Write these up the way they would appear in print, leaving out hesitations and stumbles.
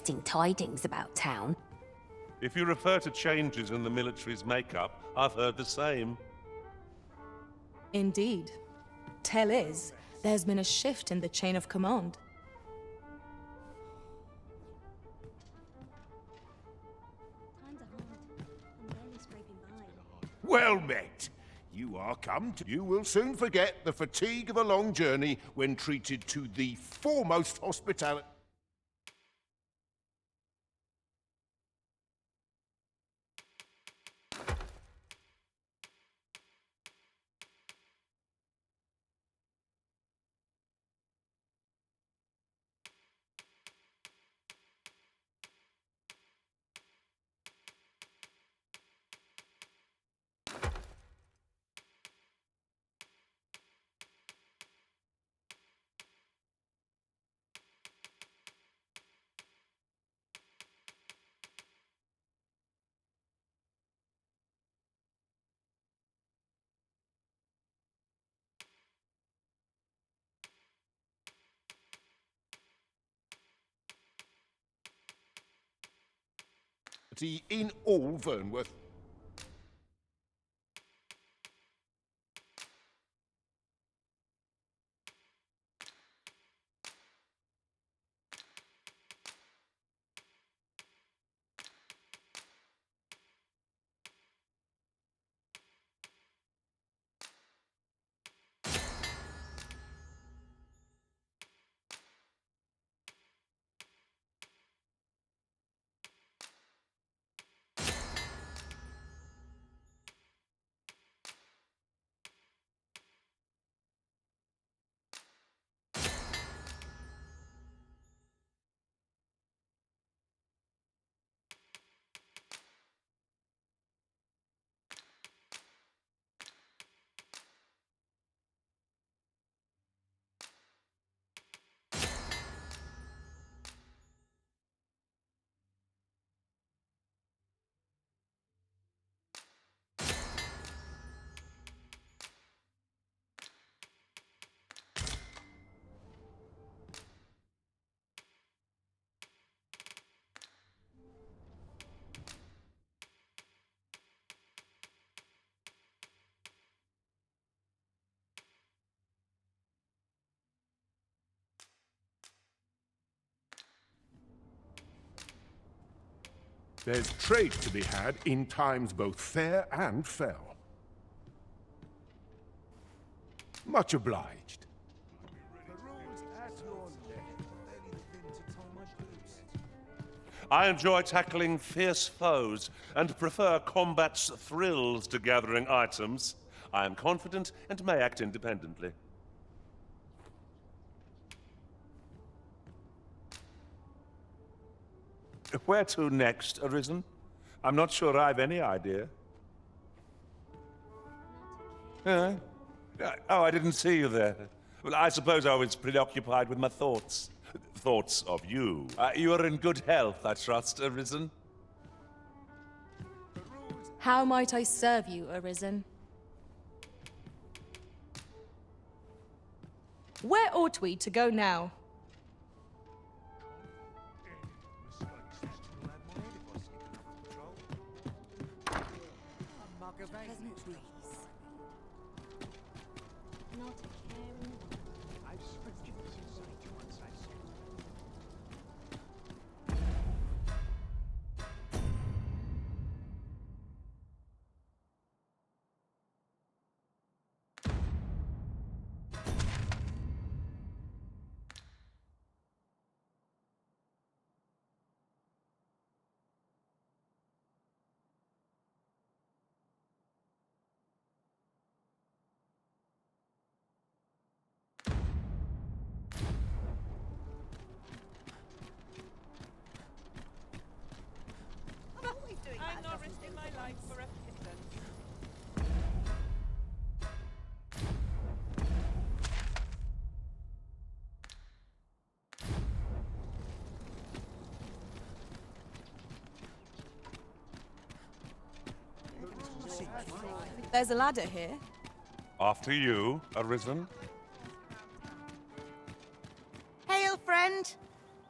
interesting tidings about town. If you refer to changes in the military's makeup, I've heard the same. Indeed. Tell is, there's been a shift in the chain of command. Well met. You are come to... You will soon forget the fatigue of a long journey when treated to the foremost hospitality. In all Vernworth. There's trade to be had in times both fair and fell. Much obliged. I enjoy tackling fierce foes and prefer combat's thrills to gathering items. I am confident and may act independently. Where to next, Arisen? I'm not sure I've any idea. Oh, I didn't see you there. Well, I suppose I was preoccupied with my thoughts. Thoughts of you. You are in good health, I trust, Arisen? How might I serve you, Arisen? Where ought we to go now? I'm not risking my life for a pittance. There's a ladder here. After you, Arisen. Hail, friend.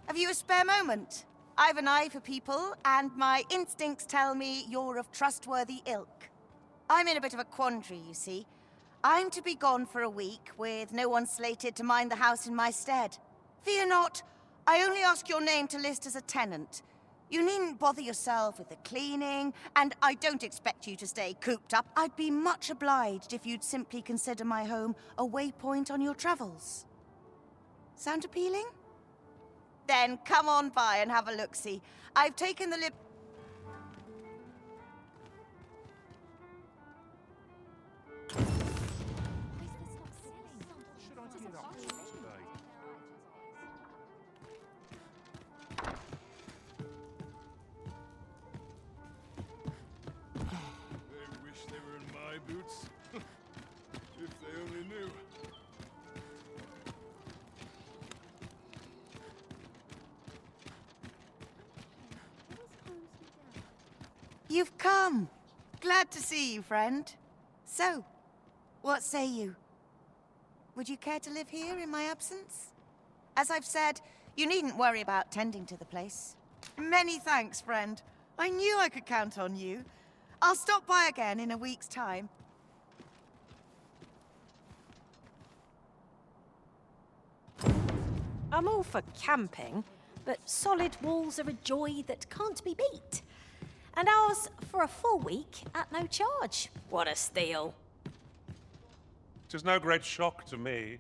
Have you a spare moment? I've an eye for people, and my instincts tell me you're of trustworthy ilk. I'm in a bit of a quandary, you see. I'm to be gone for a week, with no one slated to mind the house in my stead. Fear not, I only ask your name to list as a tenant. You needn't bother yourself with the cleaning, and I don't expect you to stay cooped up. I'd be much obliged if you'd simply consider my home a waypoint on your travels. Sound appealing? Then come on by and have a look-see. I've taken the Boots. If they only knew. You've come. Glad to see you, friend. So, what say you? Would you care to live here in my absence? As I've said, you needn't worry about tending to the place. Many thanks, friend. I knew I could count on you. I'll stop by again in a week's time. I'm all for camping, but solid walls are a joy that can't be beat. And ours for a full week at no charge. What a steal. 'Tis no great shock to me.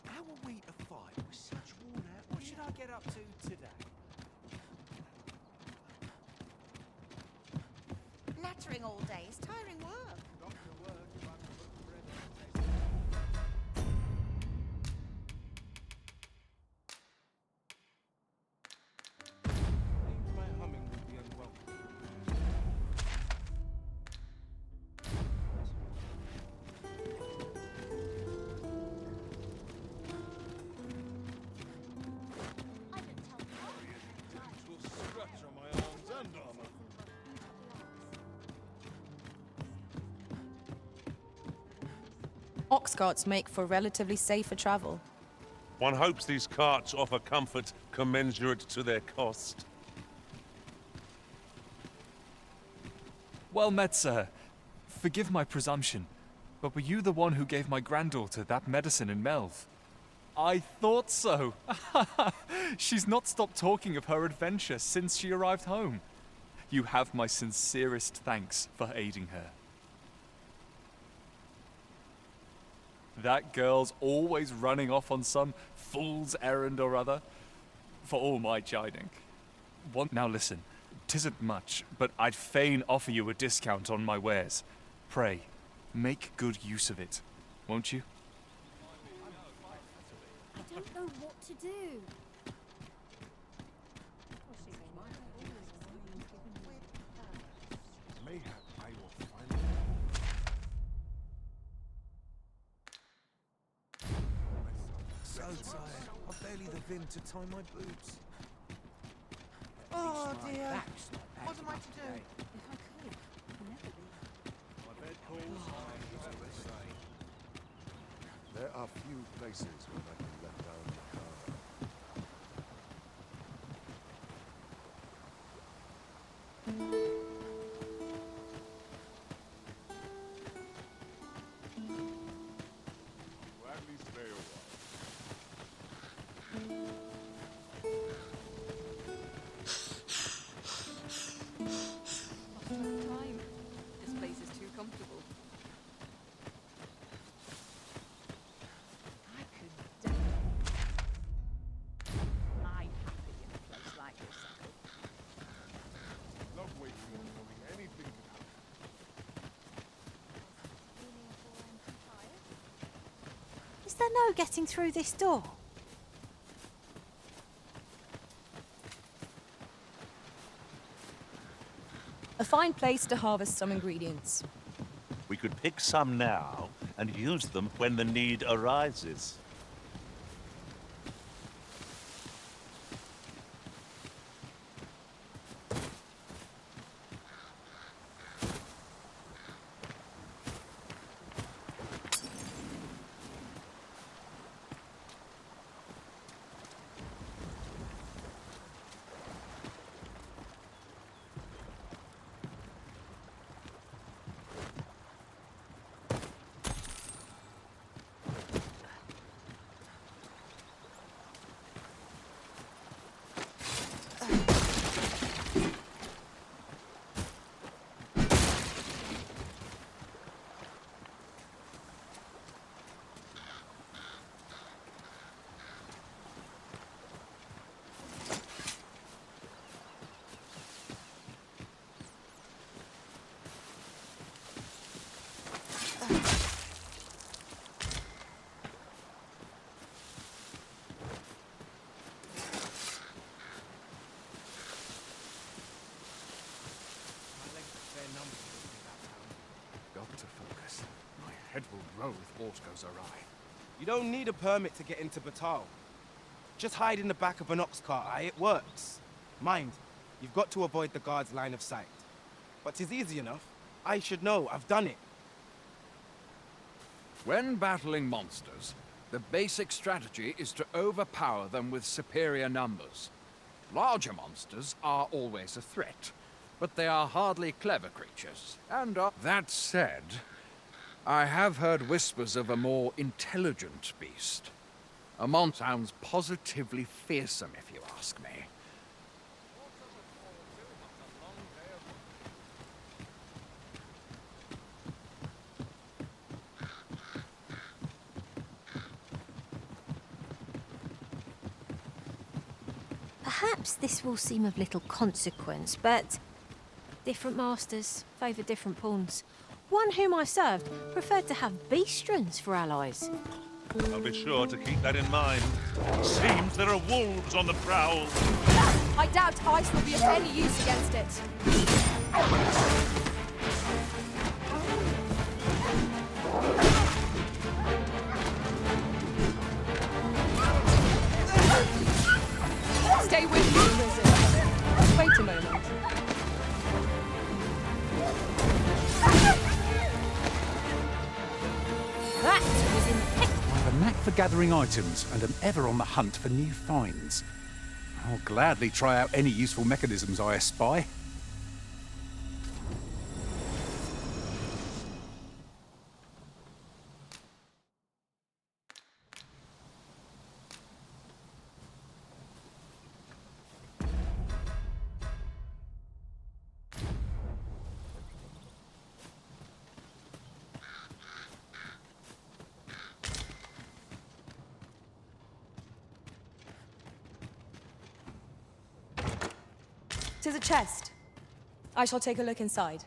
How are we to fight with such worn out? What should I get up to today? Nattering all day is tiring work. My humming would be unwelcome. Scratch on my arms and armor. Ox carts make for relatively safer travel. One hopes these carts offer comfort commensurate to their cost. Well met, sir. Forgive my presumption, but were you the one who gave my granddaughter that medicine in Melv? I thought so. She's not stopped talking of her adventure since she arrived home. You have my sincerest thanks for aiding her. That girl's always running off on some fool's errand or other, for all my chiding. Now listen, 'tisn't much, but I'd fain offer you a discount on my wares. Pray, make good use of it, won't you? I don't know what to do. Mayhap I will find so tired. I've barely the vim to tie my boots. Oh dear. What am I to do? If I could, I'd never be. My bed calls. There are few places where I can let down the car. Is there no getting through this door? A fine place to harvest some ingredients. We could pick some now and use them when the need arises. Got to focus. My head will roll if aught goes awry. You don't need a permit to get into Batal. Just hide in the back of an ox cart, aye? It works. Mind, you've got to avoid the guard's line of sight. But 'tis easy enough. I should know, I've done it. When battling monsters, the basic strategy is to overpower them with superior numbers. Larger monsters are always a threat, but they are hardly clever creatures, and That said, I have heard whispers of a more intelligent beast. A monster sounds positively fearsome, if you ask me. Perhaps this will seem of little consequence, but different masters favour different pawns. One whom I served preferred to have beastrons for allies. I'll be sure to keep that in mind. Seems there are wolves on the prowl. I doubt ice will be of any use against it. Stay with me, wizard. Wait a moment. That was impeccable. I have a knack for gathering items and am ever on the hunt for new finds. I'll gladly try out any useful mechanisms I espy. Tis a chest. I shall take a look inside.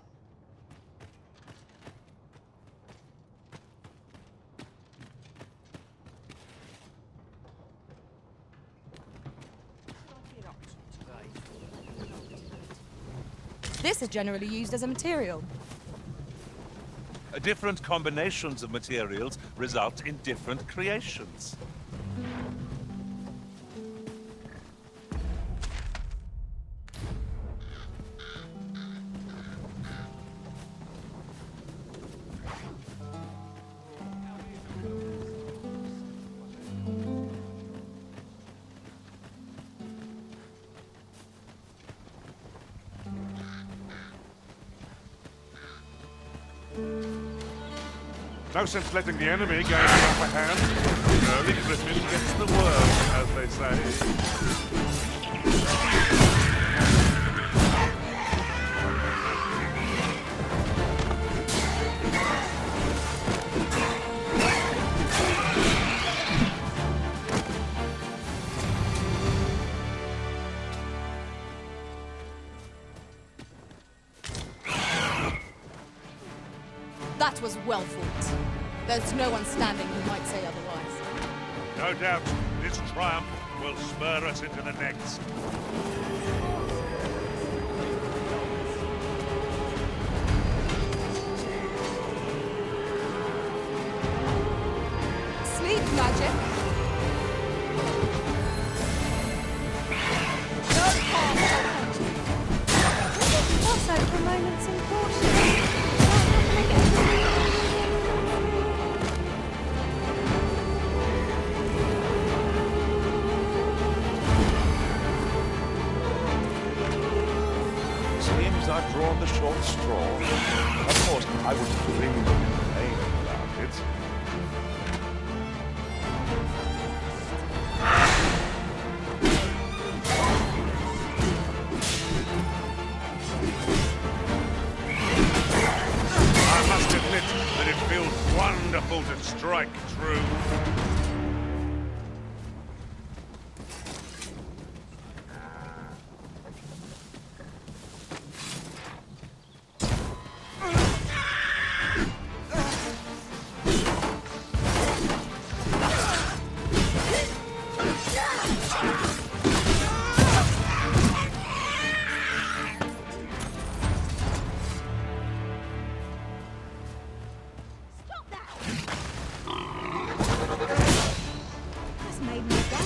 This is generally used as a material. Different combinations of materials result in different creations. No sense letting the enemy gain the upper hand. Early Griffin gets the worm, as they say. That was well fought. There's no one standing who might say otherwise. No doubt, this triumph will spur us into the next. Sleep magic. Don't pass, I'll punch you. What's over moments in caution? Seems I've drawn the short straw. Of course, I wouldn't dream of complaining about it. I must admit that it feels wonderful to strike true. That's made me go.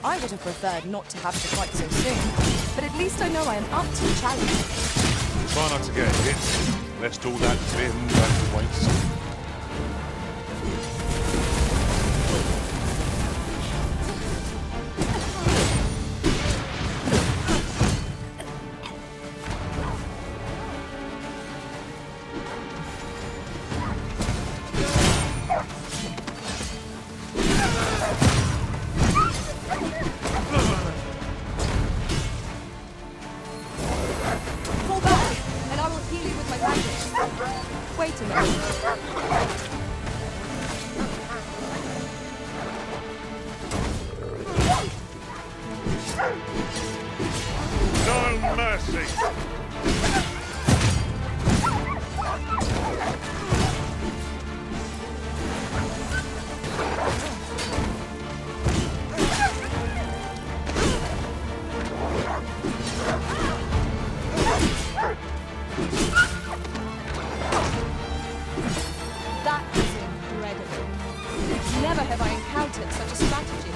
I would have preferred not to have to fight so soon, but at least I know I am up to the challenge. Try not to get hit, lest all that vim goes to waste. Fall back, and I will heal you with my magic. Wait a minute. No mercy! That is incredible. Never have I encountered such a strategy.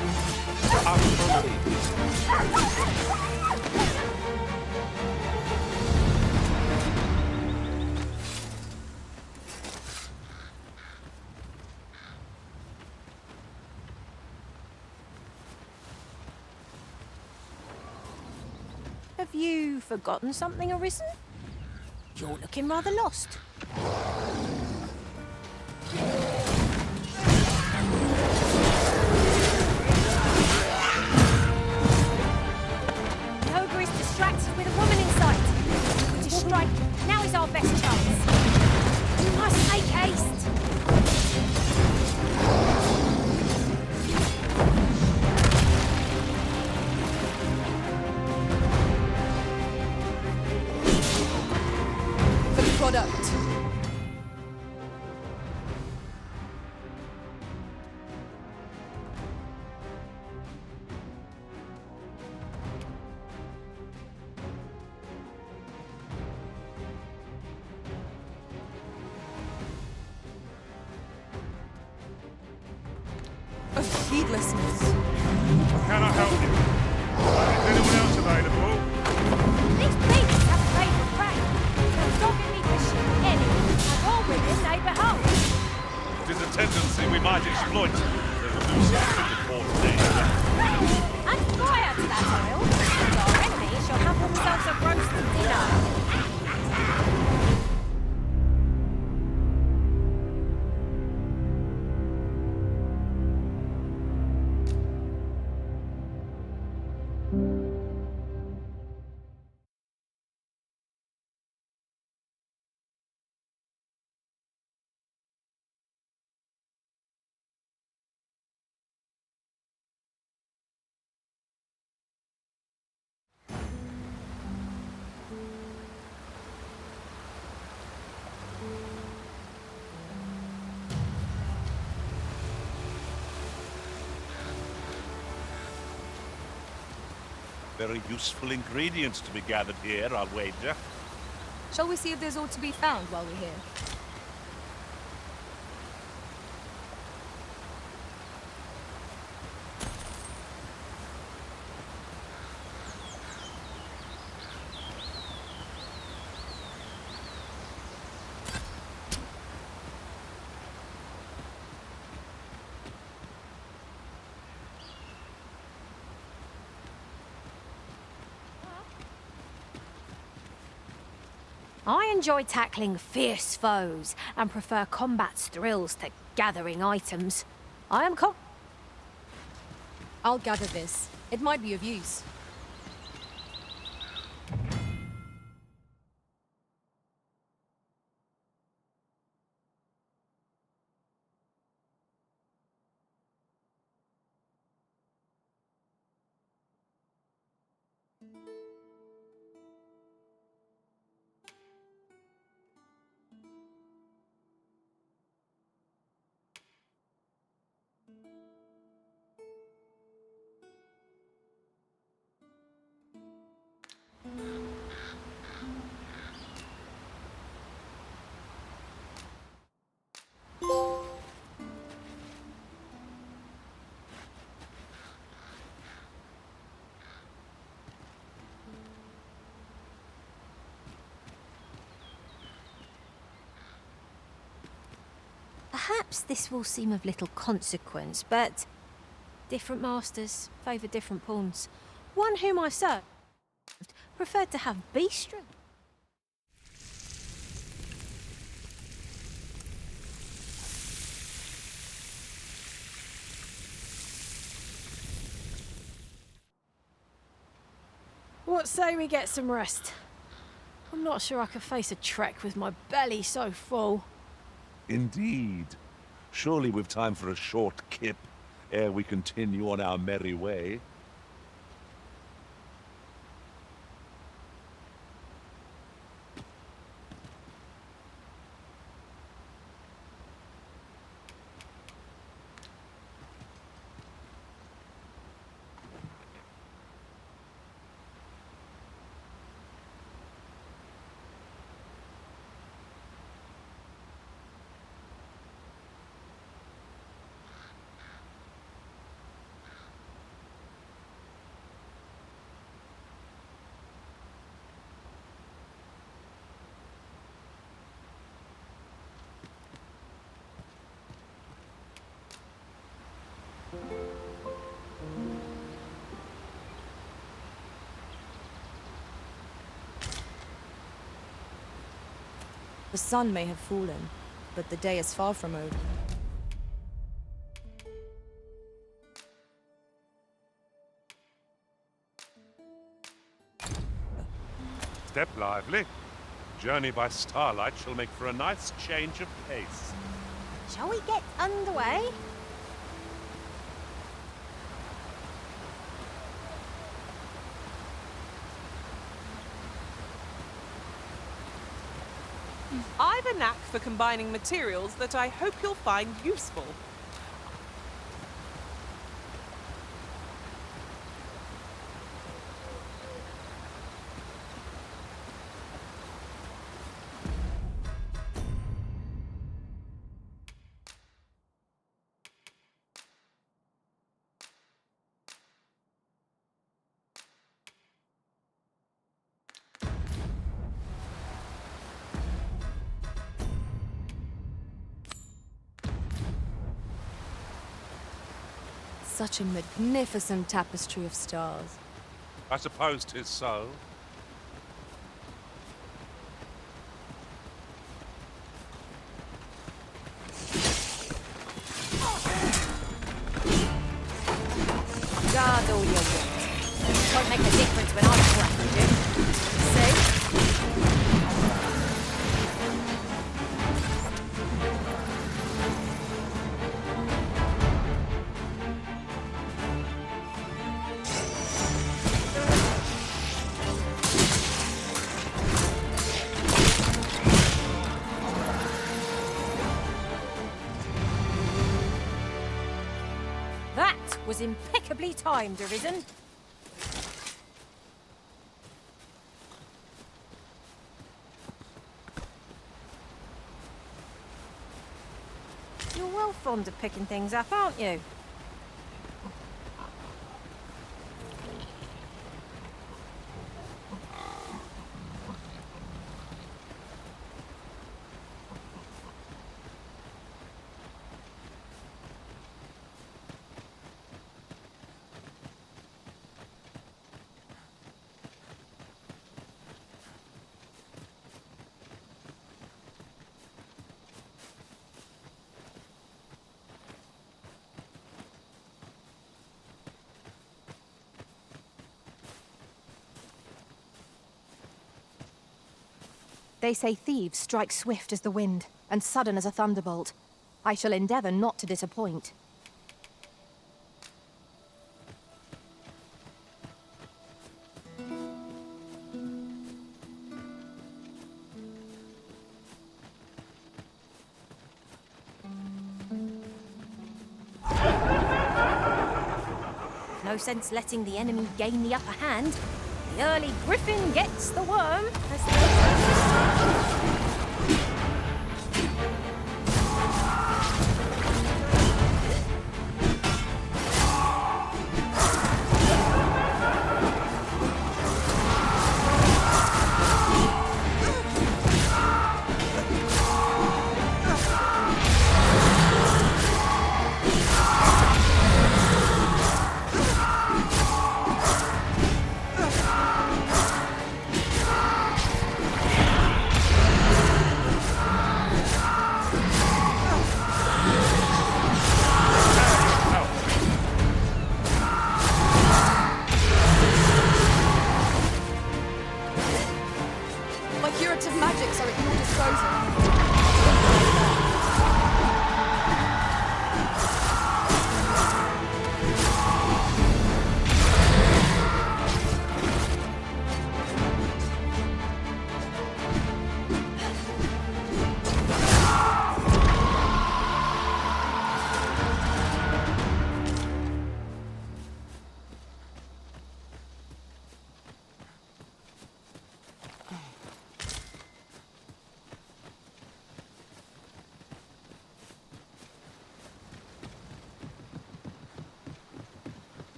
Have you forgotten something, Arisen? You're looking rather lost. The ogre is distracted with a woman in sight. If we strike, now is our best chance. We must make haste. product. Of heedlessness. Can I help you? Is anyone else available? These beasts have a favourite prey. So dogging me for shit any. And all women they behold. It is a tendency we might exploit. There's a new scientific report today. And fire to that oil. And our enemies shall have themselves a roasted dinner. Very useful ingredients to be gathered here, I'll wager. Shall we see if there's aught to be found while we're here? I enjoy tackling fierce foes and prefer combat's thrills to gathering items. I am I'll gather this. It might be of use. Perhaps this will seem of little consequence, but different masters favour different pawns. One whom I served preferred to have beast strength. What say we get some rest? I'm not sure I could face a trek with my belly so full. Indeed. Surely we've time for a short kip ere we continue on our merry way. The sun may have fallen, but the day is far from over. Step lively. Journey by starlight shall make for a nice change of pace. Shall we get underway? I've a knack for combining materials that I hope you'll find useful. Such a magnificent tapestry of stars. I suppose 'tis so. Guard all your wit. It won't make a difference when I'm cracking you. See? That was impeccably timed, Arisen. You're well fond of picking things up, aren't you? They say thieves strike swift as the wind, and sudden as a thunderbolt. I shall endeavour not to disappoint. No sense letting the enemy gain the upper hand. The early griffin gets the worm, as they say.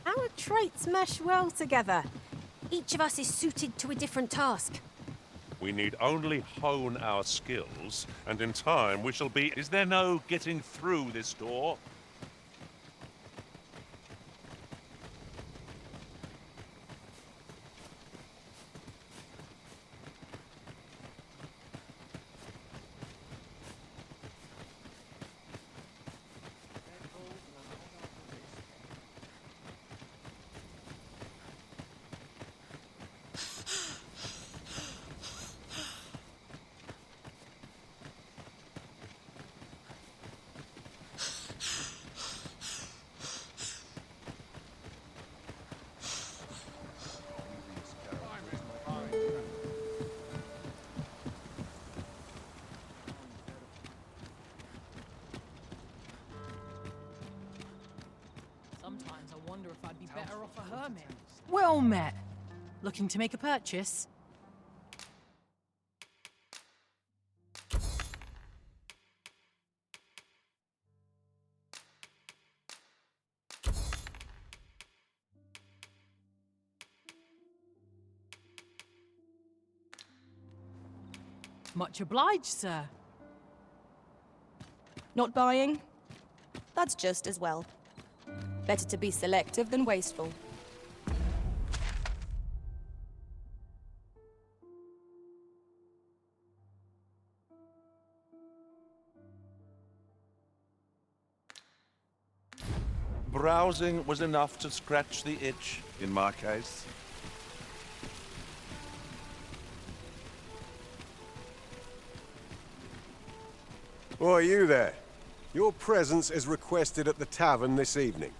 Our traits mesh well together. Each of us is suited to a different task. We need only hone our skills, and in time we shall be... Is there no getting through this door? Well met. Looking to make a purchase? Much obliged, sir. Not buying? That's just as well. Better to be selective than wasteful. Browsing was enough to scratch the itch, in my case. Oi, you there. Your presence is requested at the tavern this evening.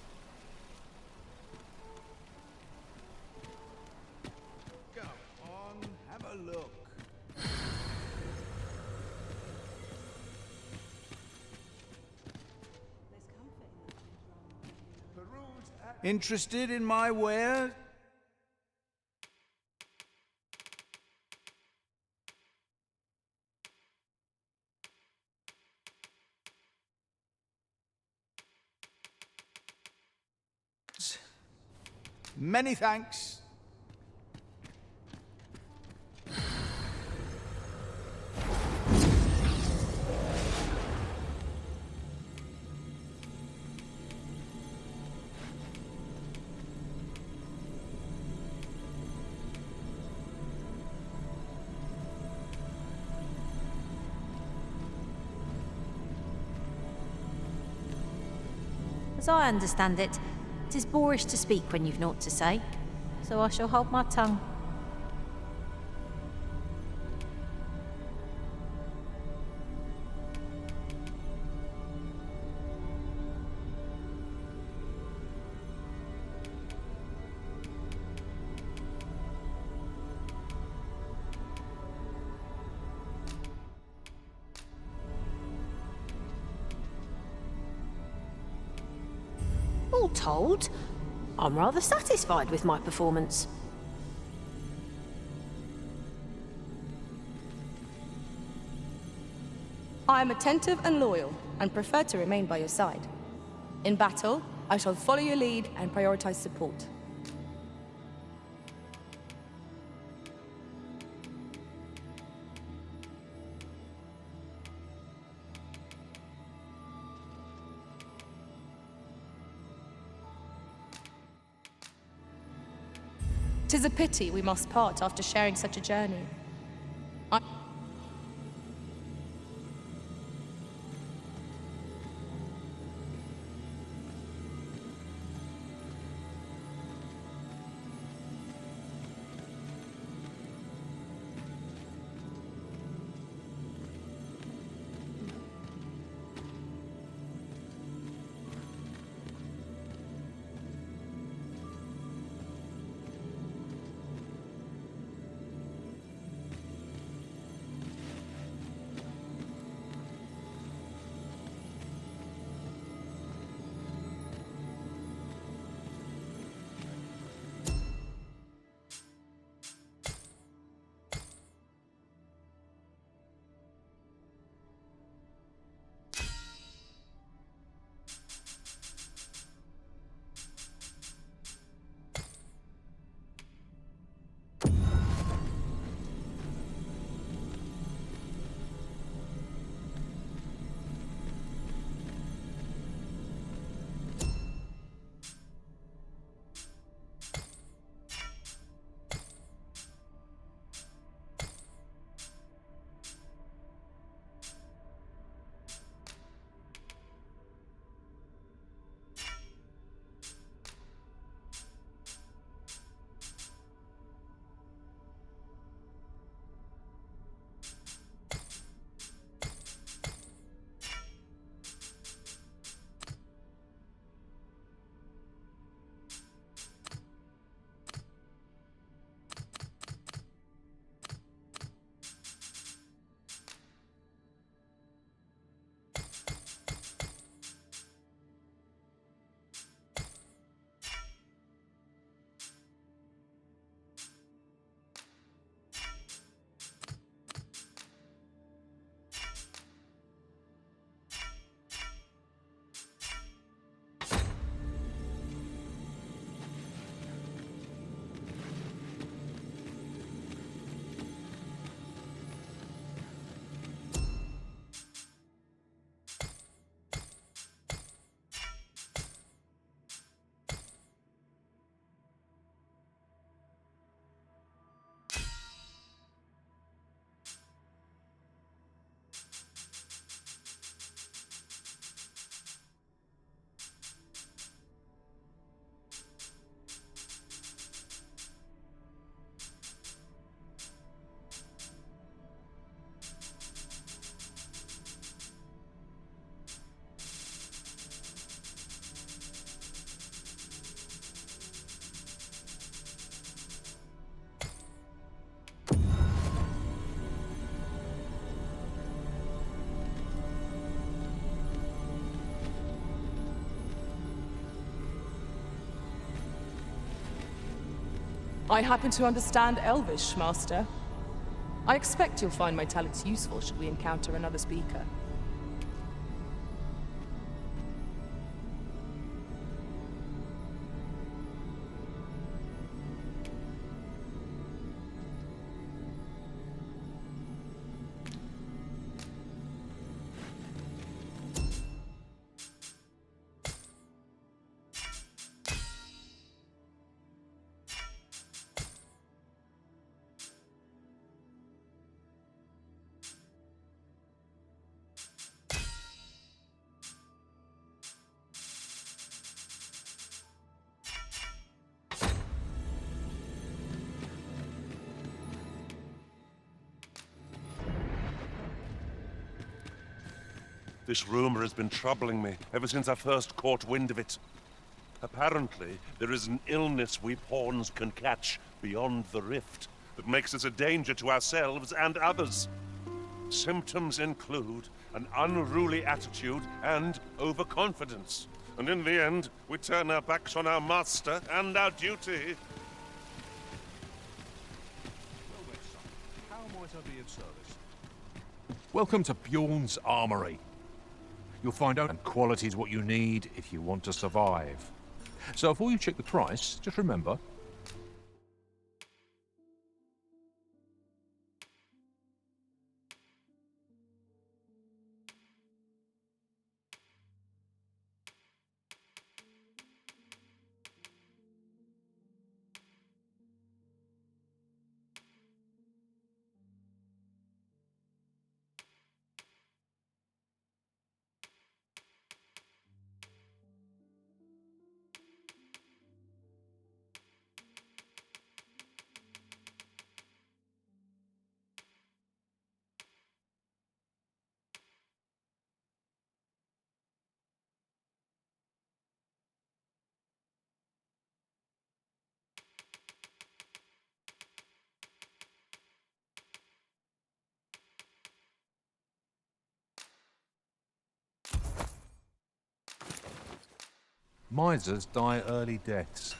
Go on, have a look. Interested in my wares? Many thanks. As I understand it, 'tis boorish to speak when you've naught to say, so I shall hold my tongue. All told, I'm rather satisfied with my performance. I am attentive and loyal, and prefer to remain by your side. In battle, I shall follow your lead and prioritize support. Tis a pity we must part after sharing such a journey. I happen to understand Elvish, Master. I expect you'll find my talents useful should we encounter another speaker. This rumor has been troubling me ever since I first caught wind of it. Apparently, there is an illness we pawns can catch beyond the rift that makes us a danger to ourselves and others. Symptoms include an unruly attitude and overconfidence. And in the end, we turn our backs on our master and our duty. How might I be of service? Welcome to Bjorn's Armory. You'll find out quality is what you need if you want to survive. So before you check the price, just remember, misers die early deaths.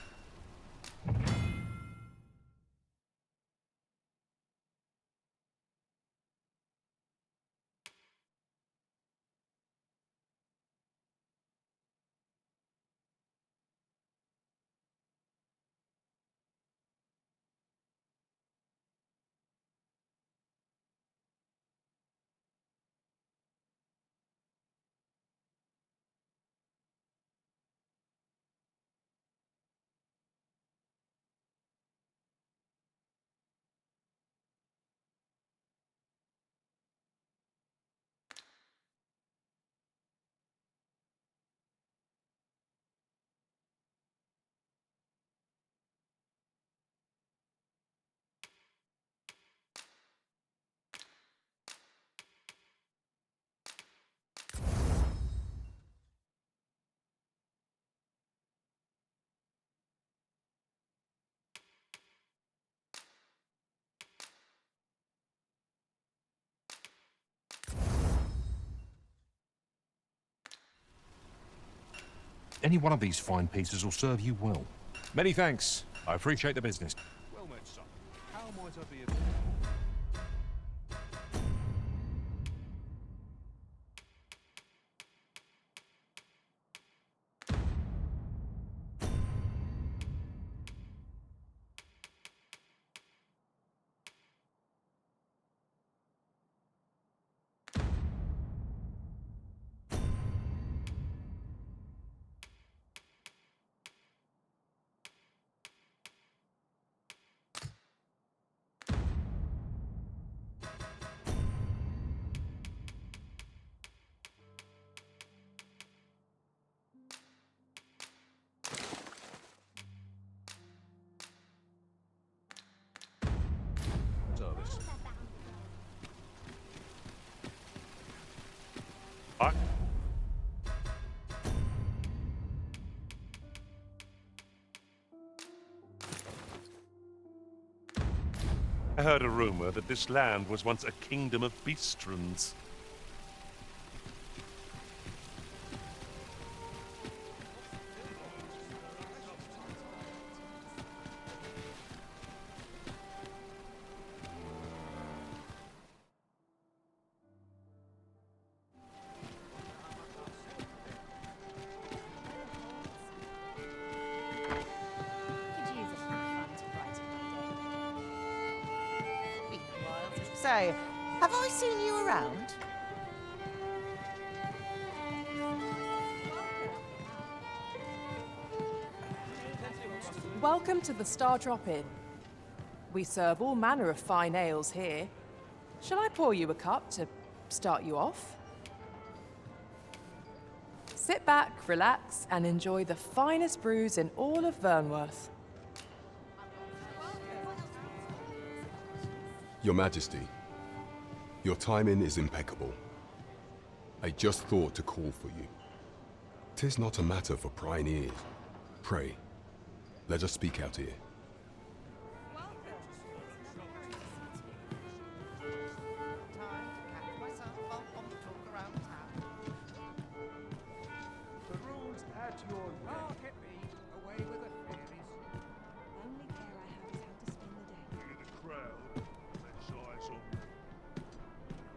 Any one of these fine pieces will serve you well. Many thanks. I appreciate the business. Well met, son. How might I be of... service. I heard a rumor that this land was once a kingdom of beastrons. say, have I seen you around? Welcome to the Star Drop Inn. We serve all manner of fine ales here. Shall I pour you a cup to start you off? Sit back, relax, and enjoy the finest brews in all of Vernworth. Your Majesty, your timing is impeccable. I just thought to call for you. 'Tis not a matter for prying ears. Pray, let us speak out here.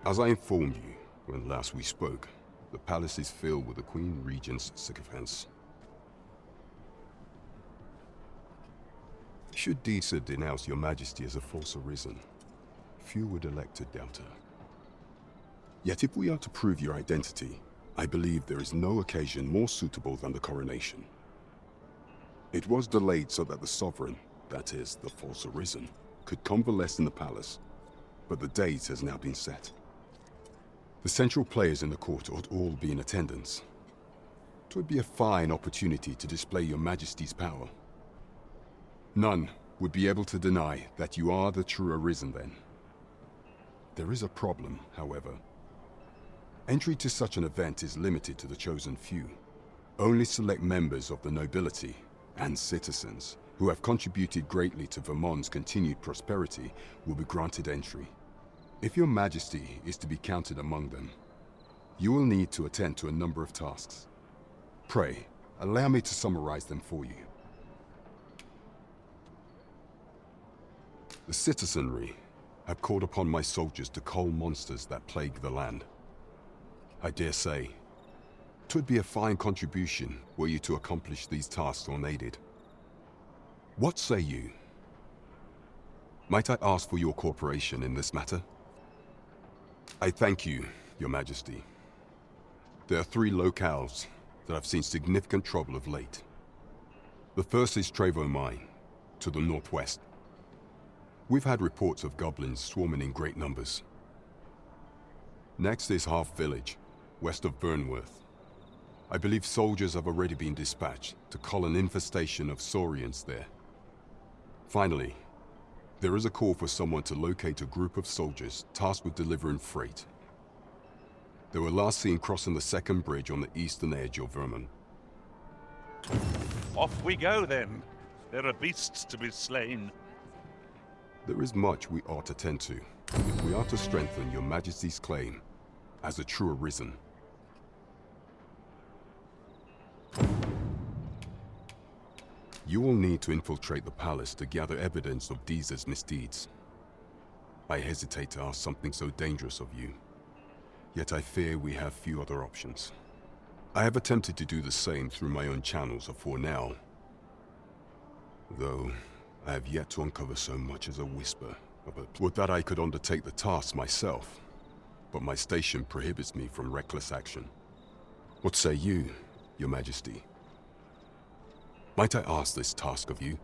As I informed you when last we spoke, the palace is filled with the Queen Regent's sycophants. Should Disa denounce your Majesty as a false arisen, few would elect to doubt her. Yet if we are to prove your identity, I believe there is no occasion more suitable than the coronation. It was delayed so that the sovereign, that is, the false arisen, could convalesce in the palace, but the date has now been set. The central players in the court ought all be in attendance. 'Twould be a fine opportunity to display your Majesty's power. None would be able to deny that you are the true Arisen then. There is a problem, however. Entry to such an event is limited to the chosen few. Only select members of the nobility and citizens who have contributed greatly to Vermont's continued prosperity will be granted entry. If your Majesty is to be counted among them, you will need to attend to a number of tasks. Pray, allow me to summarize them for you. The citizenry have called upon my soldiers to cull monsters that plague the land. I dare say, 'twould be a fine contribution were you to accomplish these tasks unaided. What say you? Might I ask for your cooperation in this matter? I thank you, Your Majesty. There are 3 locales that have seen significant trouble of late. The first is Trevo Mine, to the northwest. We've had reports of goblins swarming in great numbers. Next is Half Village, west of Vernworth. I believe soldiers have already been dispatched to cull an infestation of saurians there. Finally, there is a call for someone to locate a group of soldiers tasked with delivering freight. They were last seen crossing the second bridge on the eastern edge of Vermont. Off we go then. There are beasts to be slain. There is much we ought to tend to, if we are to strengthen your Majesty's claim as a true Arisen. You will need to infiltrate the palace to gather evidence of Disa's misdeeds. I hesitate to ask something so dangerous of you, yet I fear we have few other options. I have attempted to do the same through my own channels afore now, though I have yet to uncover so much as a whisper of it. Would that I could undertake the task myself, but my station prohibits me from reckless action. What say you, Your Majesty? Might I ask this task of you?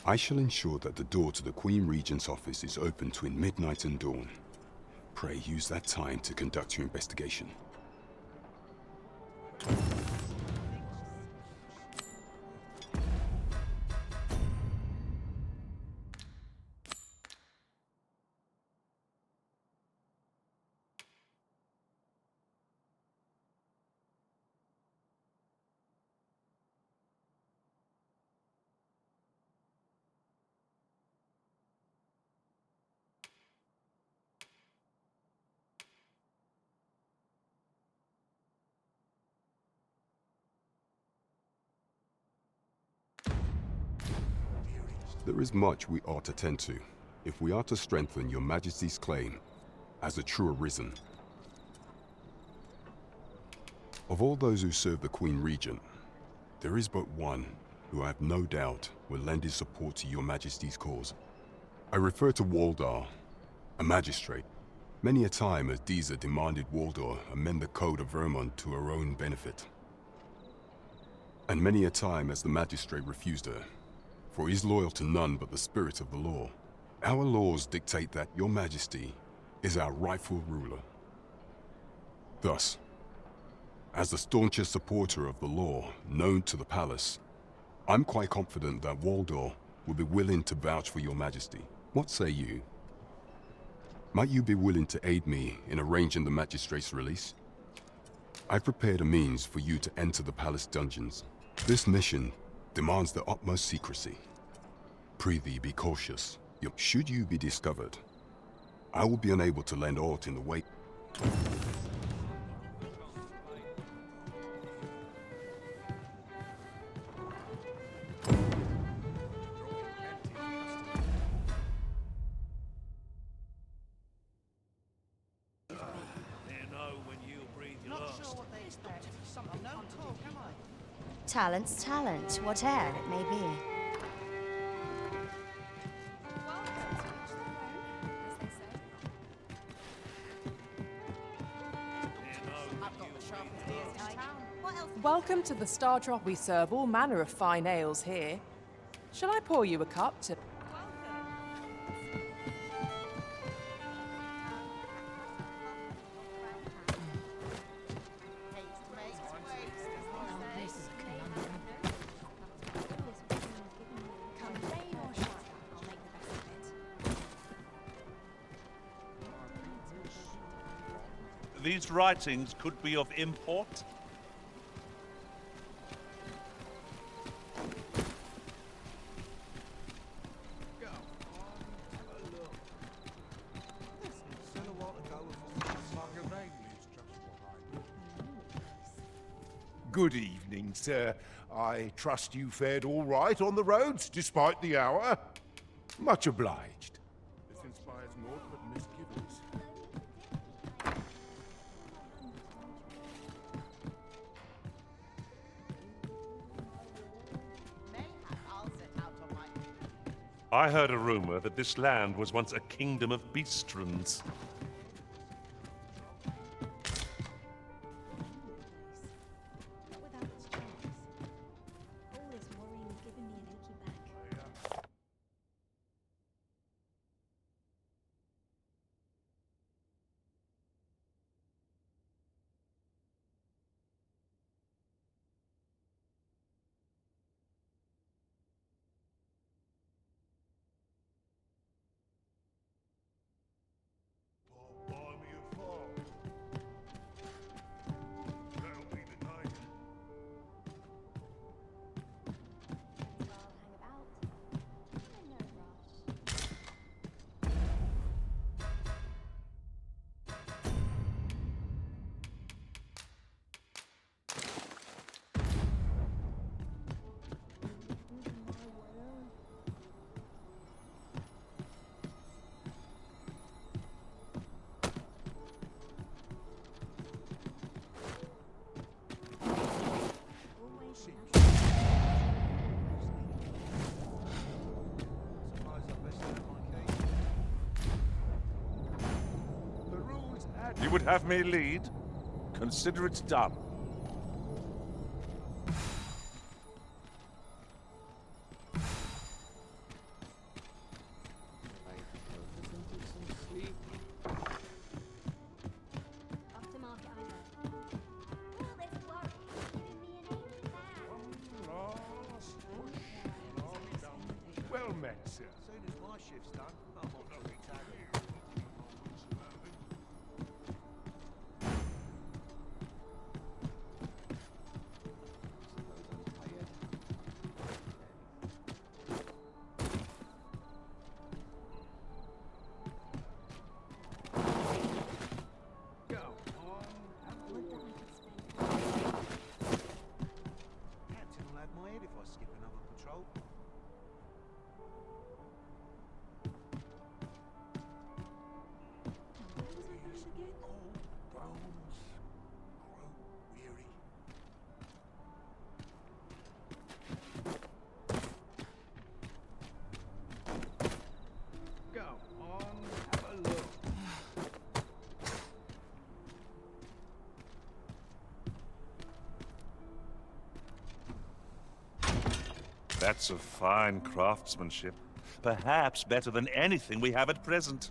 I shall ensure that the door to the Queen Regent's office is open between midnight and dawn. Pray use that time to conduct your investigation. There is much we ought to tend to, if we are to strengthen your Majesty's claim as a true Arisen. Of all those who serve the Queen Regent, there is but one who I have no doubt will lend his support to your Majesty's cause. I refer to Waldar, a magistrate. Many a time has Disa demanded Waldar amend the code of Vermont to her own benefit. And many a time has the magistrate refused her, for he is loyal to none but the spirit of the law. Our laws dictate that your majesty is our rightful ruler. Thus, as the staunchest supporter of the law known to the palace, I'm quite confident that Waldor will be willing to vouch for your majesty. What say you? Might you be willing to aid me in arranging the magistrate's release? I've prepared a means for you to enter the palace dungeons. This mission demands the utmost secrecy. Prithee, be cautious. Should you be discovered, I will be unable to lend aught in the way. Talent's talent, whate'er it may be. Welcome to the Star Drop. We serve all manner of fine ales here. Shall I pour you a cup to... These writings could be of import? Good evening, sir. I trust you fared all right on the roads, despite the hour. Much obliged. This inspires naught but misgivings. I heard a rumor that this land was once a kingdom of beastrons. You would have me lead? Consider it done. Well met, sir. As soon as my shift's done, I'm on to That's of fine craftsmanship. Perhaps better than anything we have at present.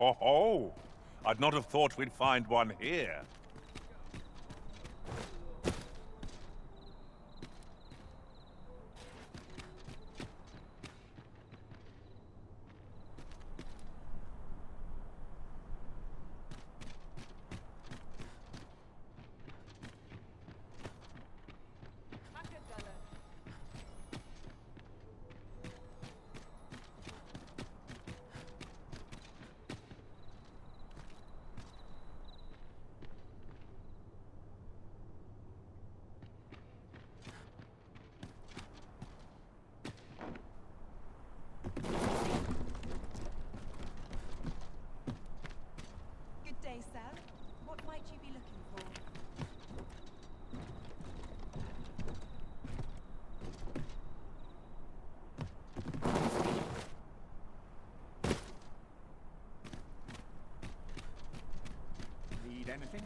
Oh, I'd not have thought we'd find one here. Good day, sir. What might you be looking for? Need anything?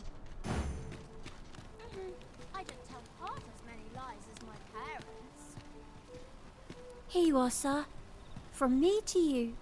I don't tell half as many lies as my parents. Here you are, sir. From me to you.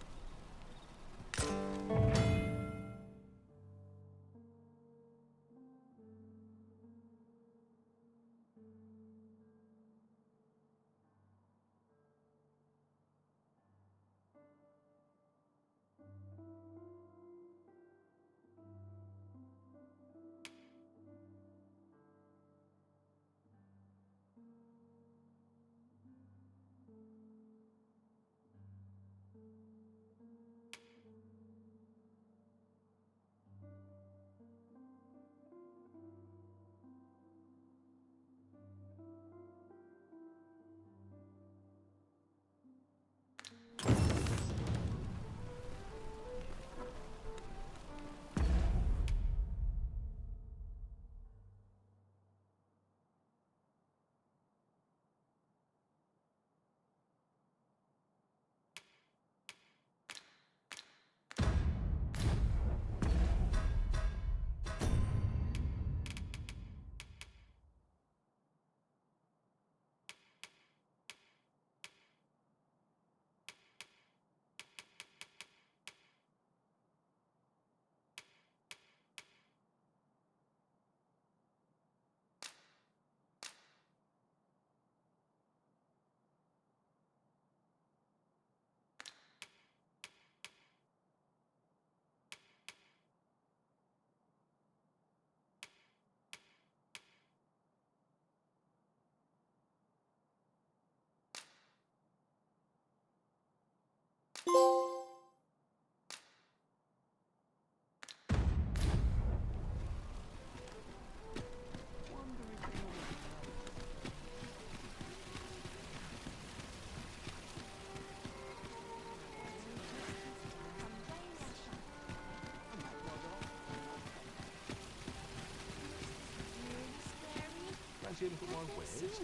Fancy a little more wares?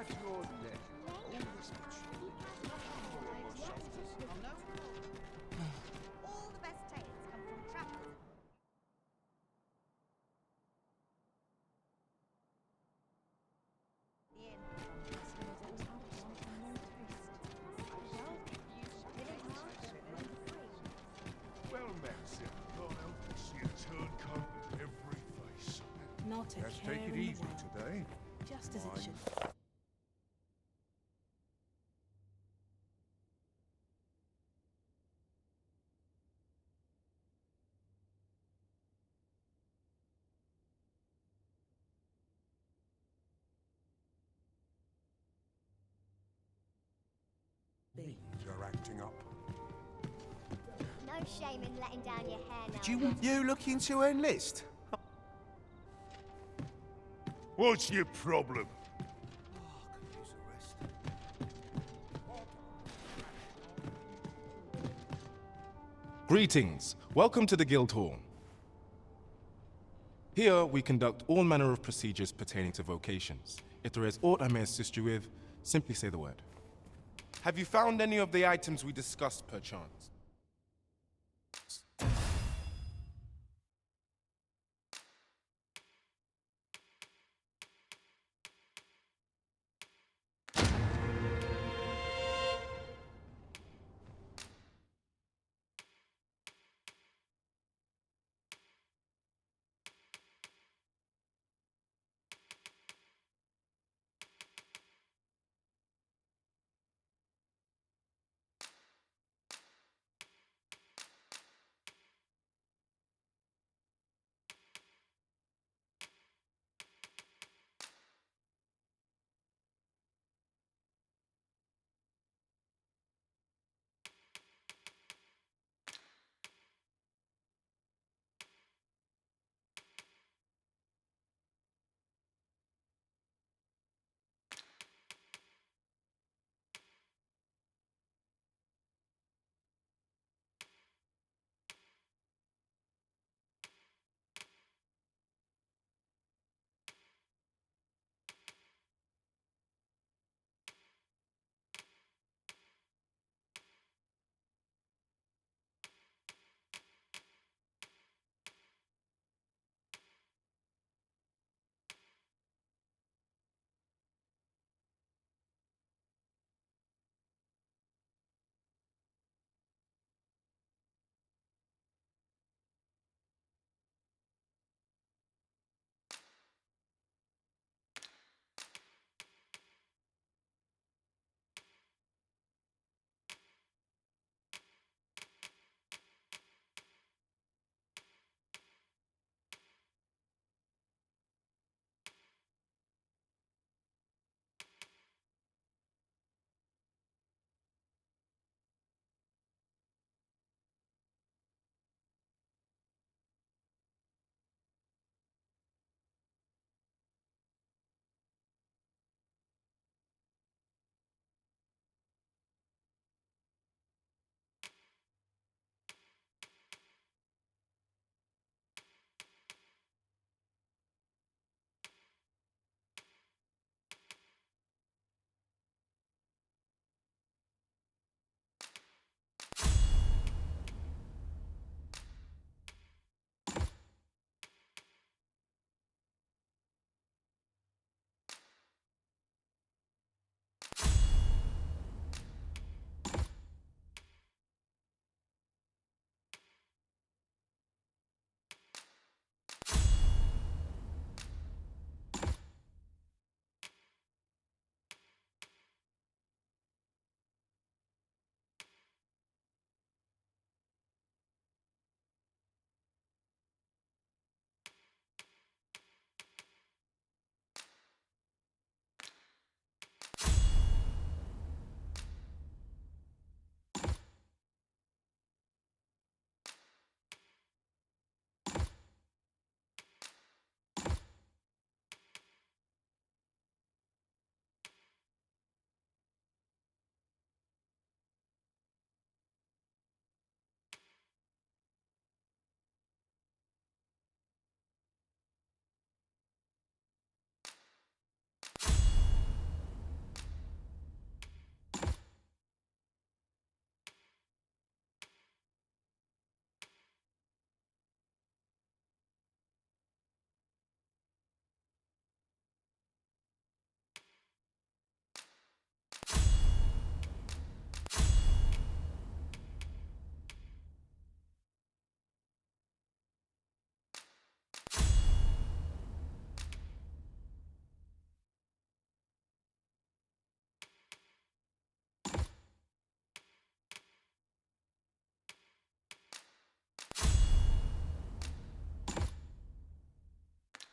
All the best tales come from travelers. The inn. Well met, sir. Can't help but see a turn coat with every face. Not a Let's care take it in the easy world. today. Just as it Fine. should. You're acting up. No shame in letting down your hair now. You looking to enlist? What's your problem? Greetings. Welcome to the Guild Hall. Here we conduct all manner of procedures pertaining to vocations. If there is aught I may assist you with, simply say the word. Have you found any of the items we discussed, perchance?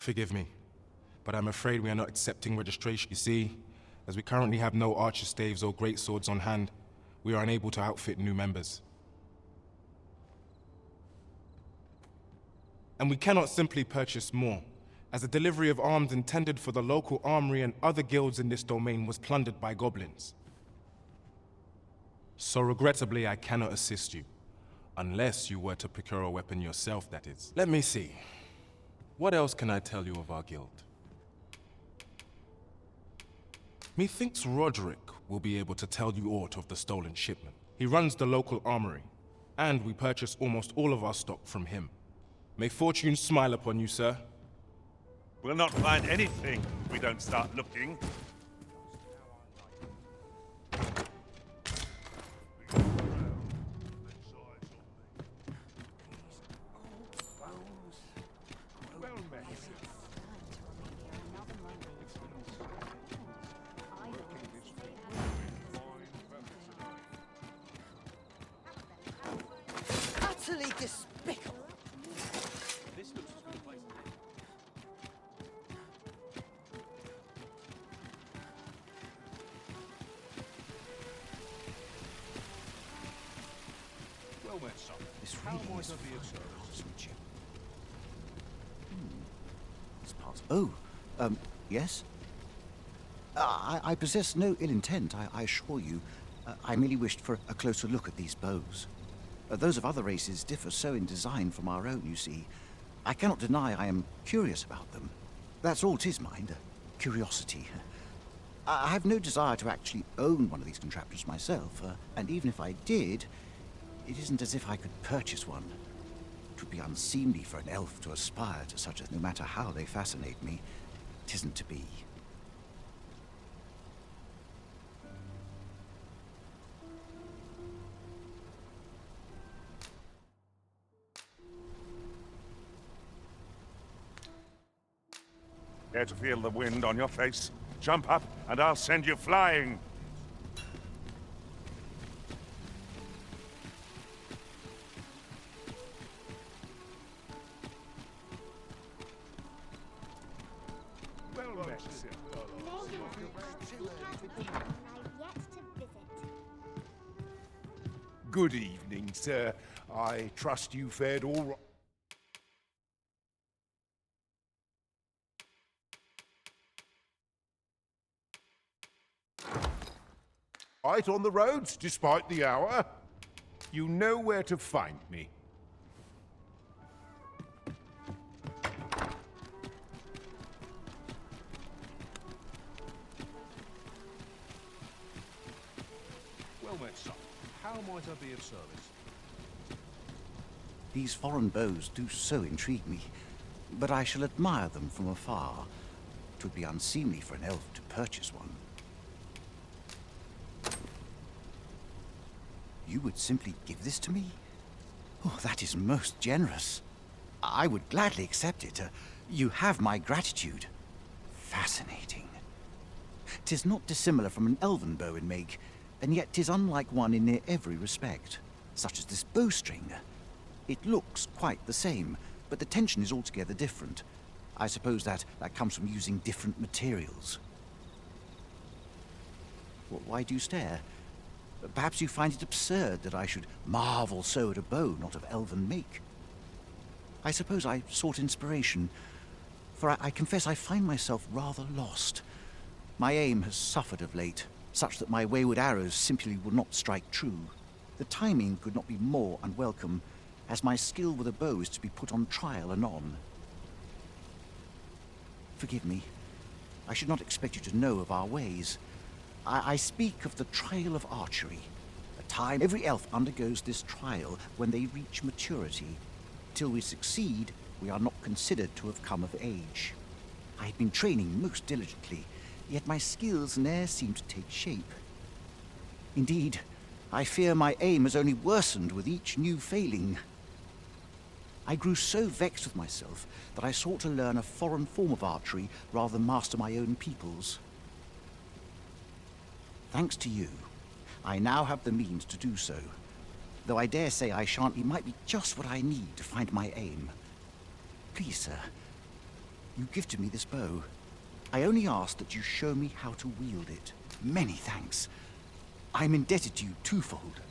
Forgive me, but I'm afraid we are not accepting registration. You see, as we currently have no archer staves or great swords on hand, we are unable to outfit new members. And we cannot simply purchase more, as the delivery of arms intended for the local armory and other guilds in this domain was plundered by goblins. So regrettably, I cannot assist you. Unless you were to procure a weapon yourself, that is. Let me see. What else can I tell you of our guild? Methinks Roderick will be able to tell you aught of the stolen shipment. He runs the local armory, and we purchase almost all of our stock from him. May fortune smile upon you, sir. We'll not find anything if we don't start looking. Utterly despicable. This looks as good a place Well met, son. This How really might is I be of fine, service? isn't it? This part. Oh, yes? I possess no ill intent, I assure you. I merely wished for a closer look at these bows. Those of other races differ so in design from our own, you see. I cannot deny I am curious about them. That's all 'tis, mind, curiosity. I have no desire to actually own one of these contraptions myself, and even if I did, it isn't as if I could purchase one. It would be unseemly for an elf to aspire to such a no matter how they fascinate me. It isn't to be. Care to feel the wind on your face? Jump up, and I'll send you flying. Well met, sir. Good evening, sir. I trust you fared all right. Right on the roads, despite the hour. You know where to find me. Well met, son. How might I be of service? These foreign bows do so intrigue me, but I shall admire them from afar. It would be unseemly for an elf to purchase one. You would simply give this to me? Oh, that is most generous. I would gladly accept it. You have my gratitude. Fascinating. 'Tis not dissimilar from an elven bow in make, and yet 'tis unlike one in near every respect, such as this bowstring. It looks quite the same, but the tension is altogether different. I suppose that comes from using different materials. Why do you stare? Perhaps you find it absurd that I should marvel so at a bow not of elven make. I suppose I sought inspiration, for I confess I find myself rather lost. My aim has suffered of late, such that my wayward arrows simply will not strike true. The timing could not be more unwelcome, as my skill with a bow is to be put on trial anon. Forgive me. I should not expect you to know of our ways. I speak of the trial of archery, a time every elf undergoes this trial when they reach maturity. Till we succeed, we are not considered to have come of age. I have been training most diligently, yet my skills ne'er seem to take shape. Indeed, I fear my aim has only worsened with each new failing. I grew so vexed with myself that I sought to learn a foreign form of archery rather than master my own people's. Thanks to you, I now have the means to do so, though I dare say I shan't. It might be just what I need to find my aim. Please, sir, you gifted me this bow. I only ask that you show me how to wield it. Many thanks. I'm indebted to you twofold.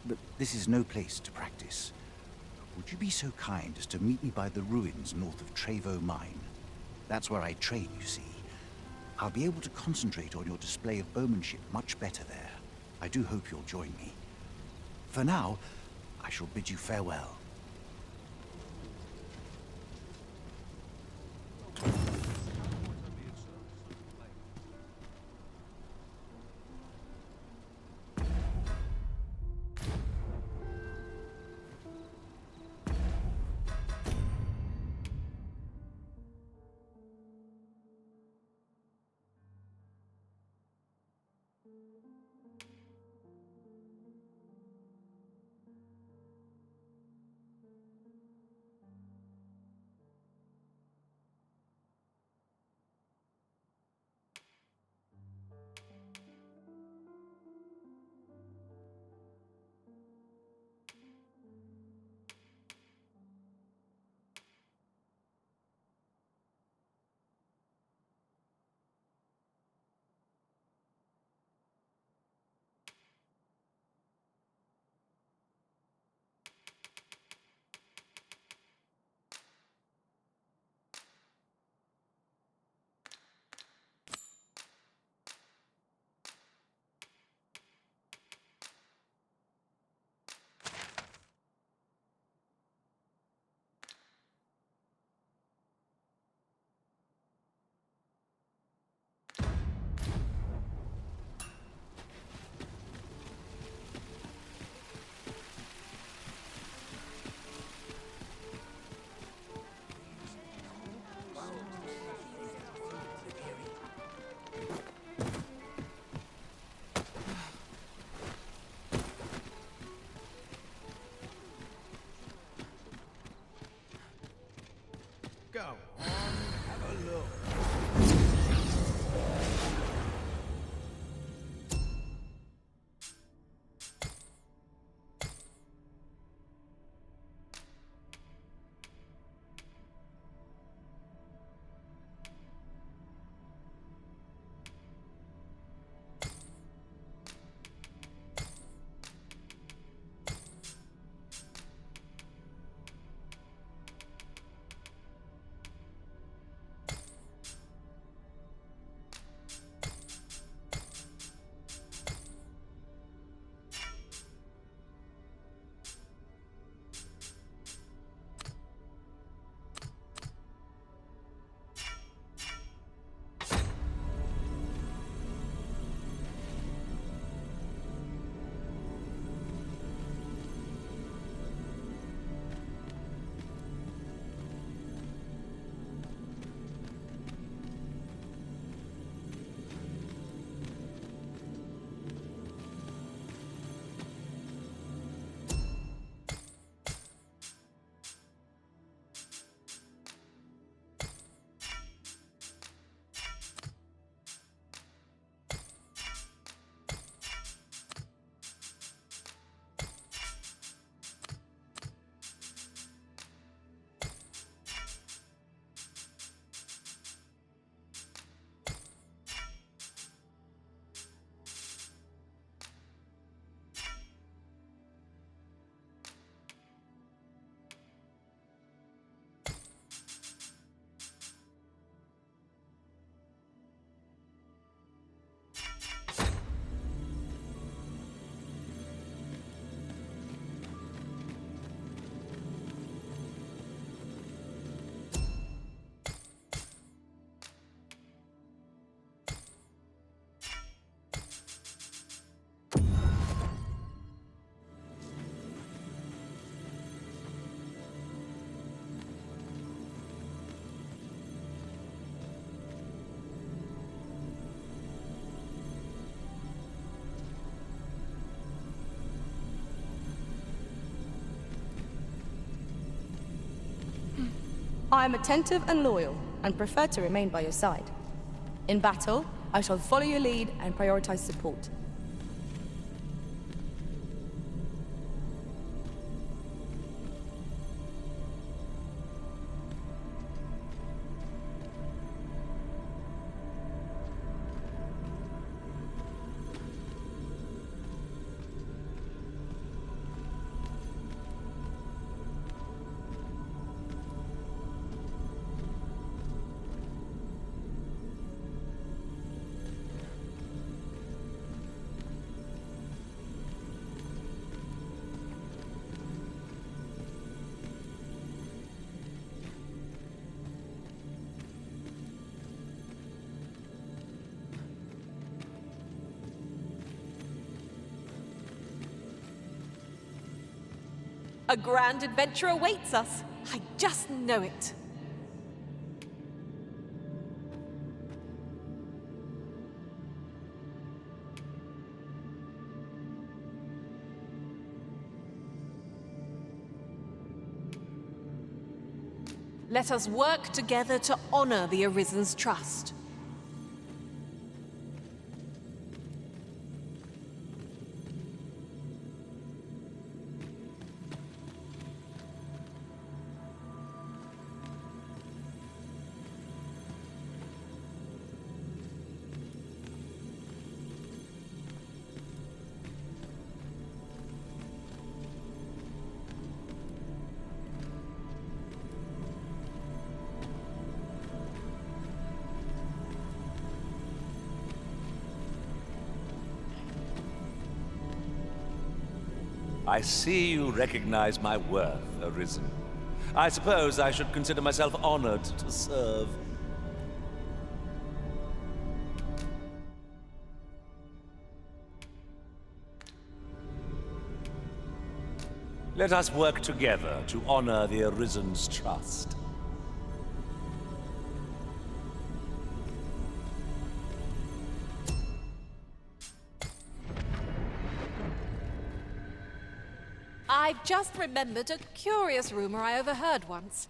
But this is no place to practice. Would you be so kind as to meet me by the ruins north of Trevo Mine? That's where I train, you see. I'll be able to concentrate on your display of bowmanship much better there. I do hope you'll join me. For now, I shall bid you farewell. Go on, have a look. I am attentive and loyal, and prefer to remain by your side. In battle, I shall follow your lead and prioritize support. A grand adventure awaits us. I just know it. Let us work together to honor the Arisen's trust. I see you recognize my worth, Arisen. I suppose I should consider myself honored to serve. Let us work together to honor the Arisen's trust. I've just remembered a curious rumor I overheard once.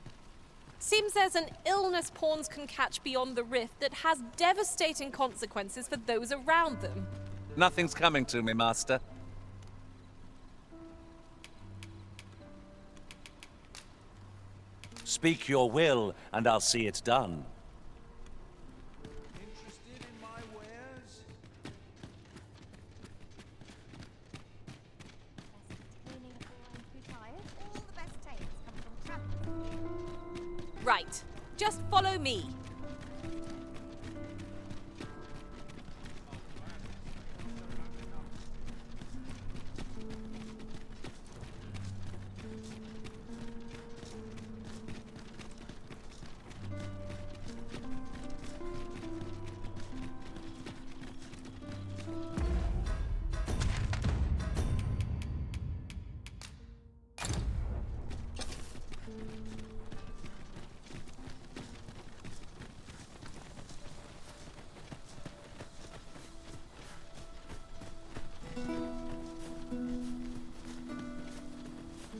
Seems there's an illness pawns can catch beyond the rift that has devastating consequences for those around them. Nothing's coming to me, Master. Speak your will, and I'll see it done. Interested in my wares? Right. Just follow me.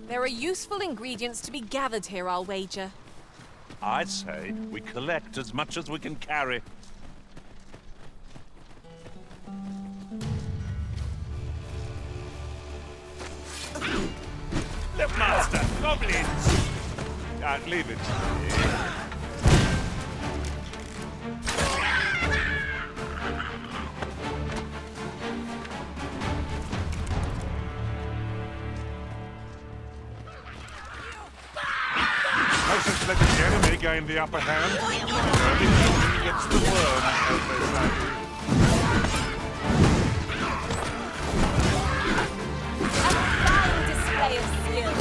There are useful ingredients to be gathered here, I'll wager. I'd say we collect as much as we can carry. Look, Master! Goblins! Leave it to me. Let's let the enemy gain the upper hand. Early killing gets the worm, as they say. A fine display of skill.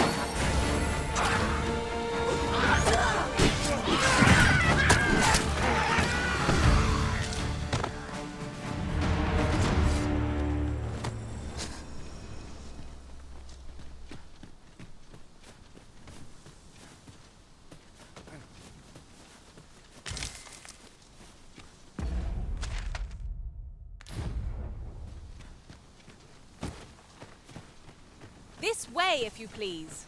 This way, if you please.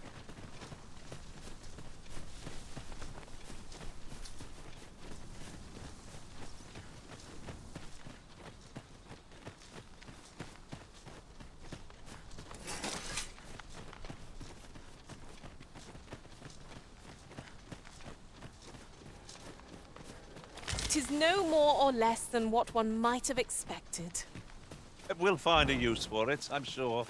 Tis no more or less than what one might have expected. We'll find a use for it, I'm sure.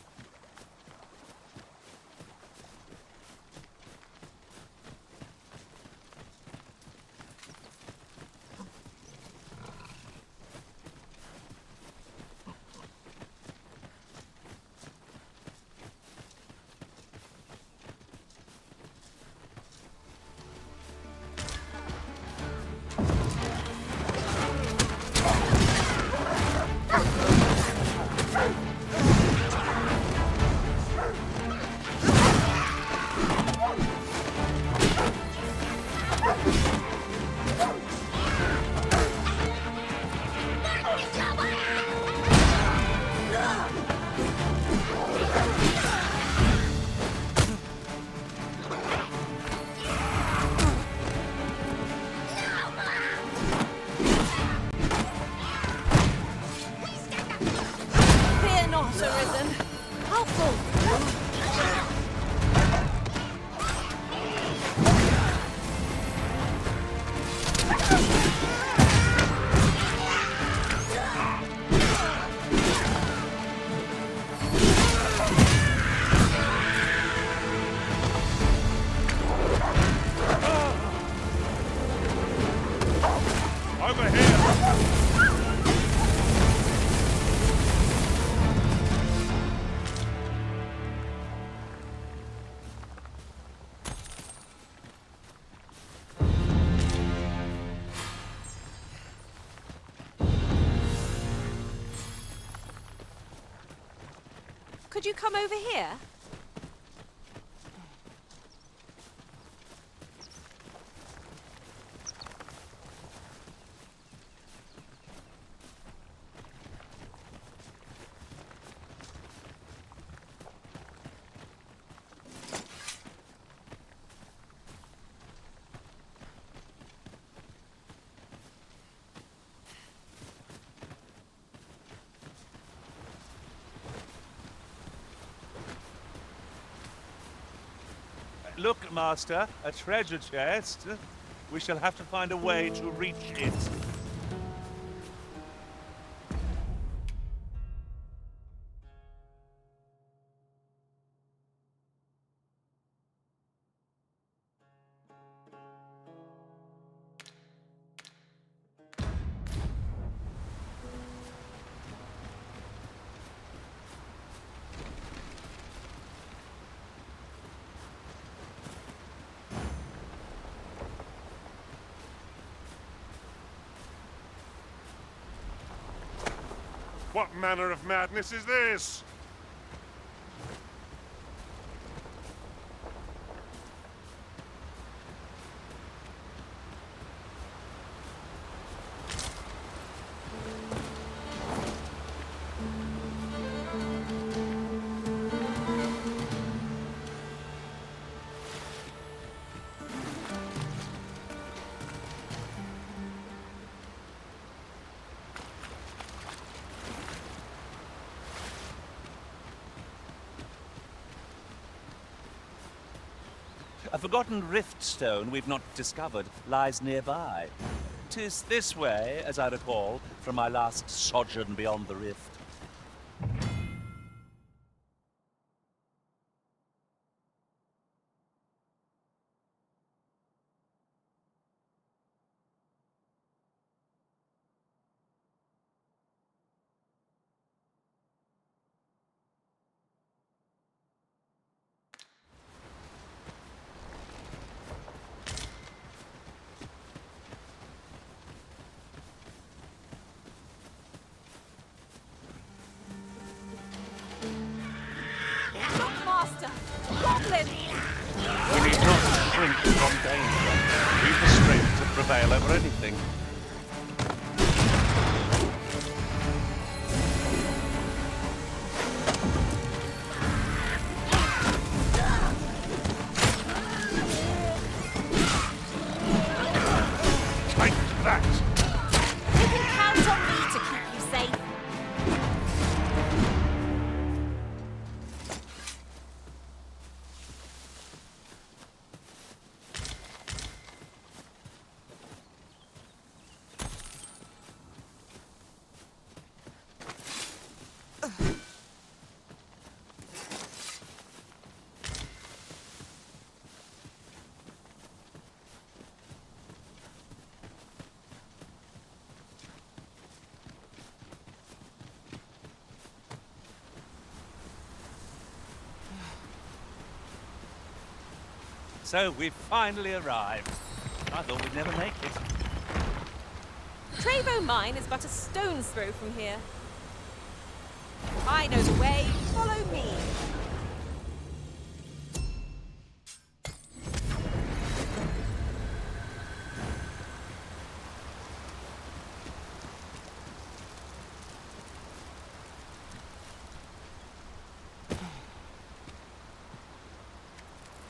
not, Arisen. I'll fall through. Over here! Could you come over here? Look, Master, a treasure chest. We shall have to find a way to reach it. What manner of madness is this? A forgotten rift stone we've not discovered lies nearby. 'Tis this way, as I recall, from my last sojourn beyond the rift. Master! Goblin! We need not shrink from danger. We've the strength to prevail over anything. Take that! You can count on me to keep you safe. So we've finally arrived. I thought we'd never make it. Trevo mine is but a stone's throw from here. I know the way. Follow me.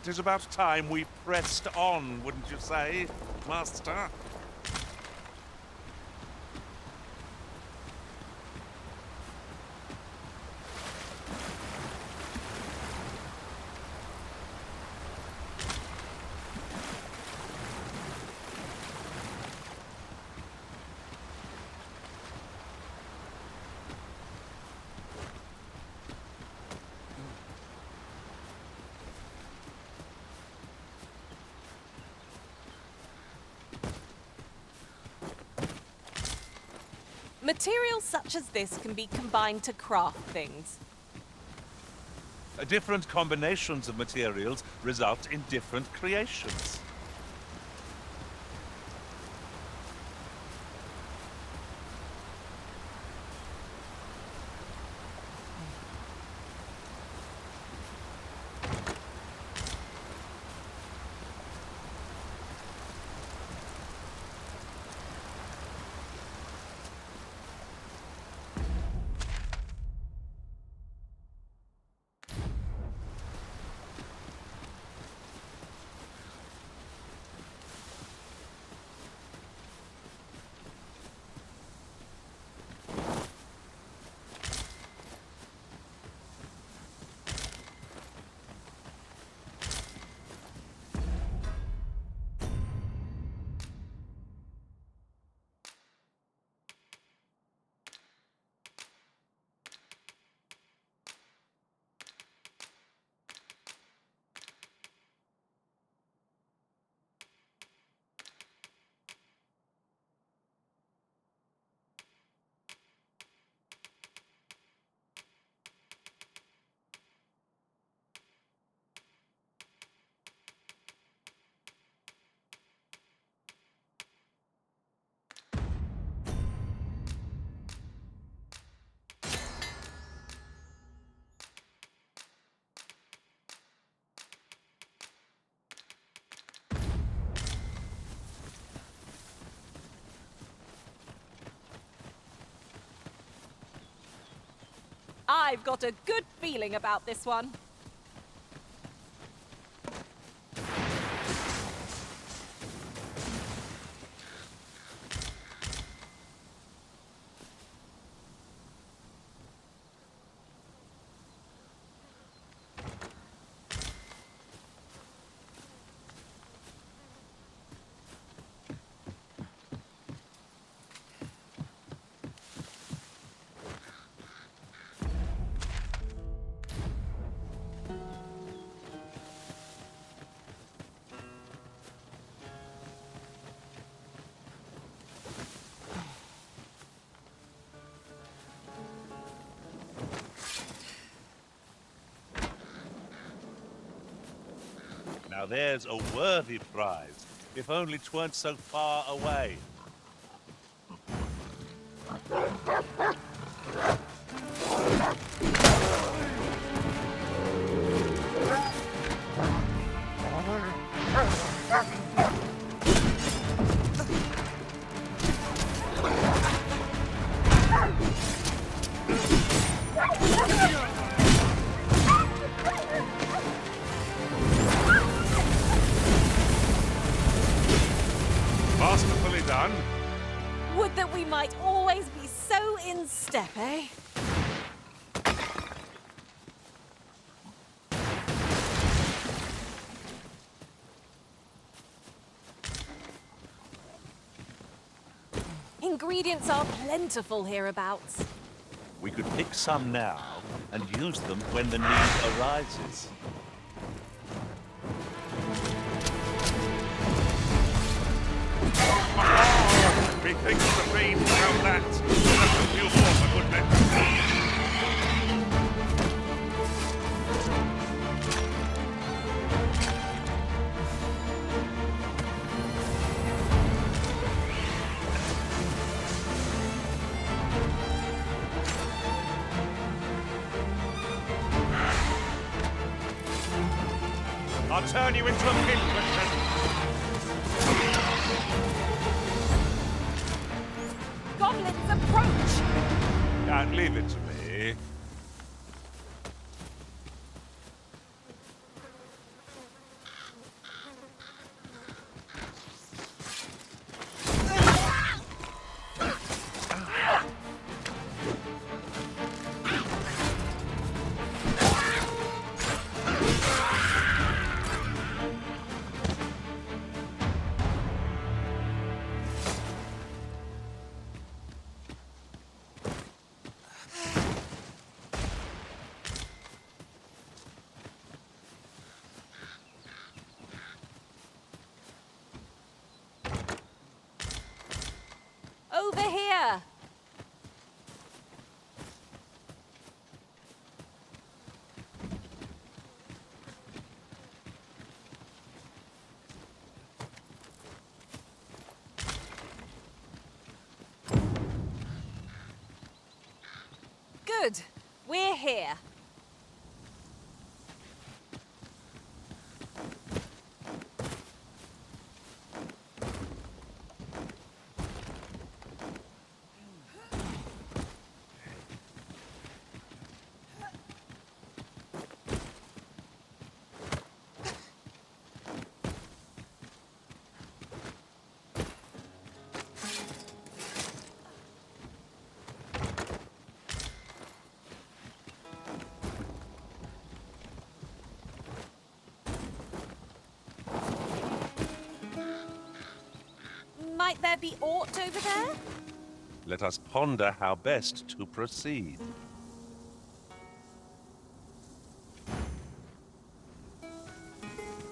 It is about time we pressed on, wouldn't you say, Master? Materials such as this can be combined to craft things. Different combinations of materials result in different creations. I've got a good feeling about this one. Now there's a worthy prize, if only 'tweren't so far away. Masterfully done. Would that we might always be so in step, eh? Ingredients are plentiful hereabouts. We could pick some now and use them when the need arises. Methinks the fiend found that. Let them feel more for goodness. I'll turn you into a pincushion. Goblins approach! Can't leave it to me. Good. We're here. Might there be aught over there? Let us ponder how best to proceed.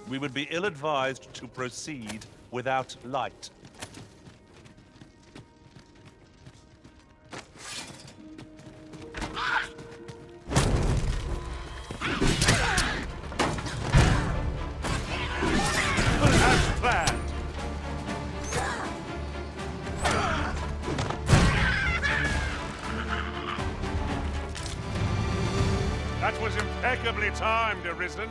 We would be ill-advised to proceed without light. As planned. That was impeccably timed, Arisen.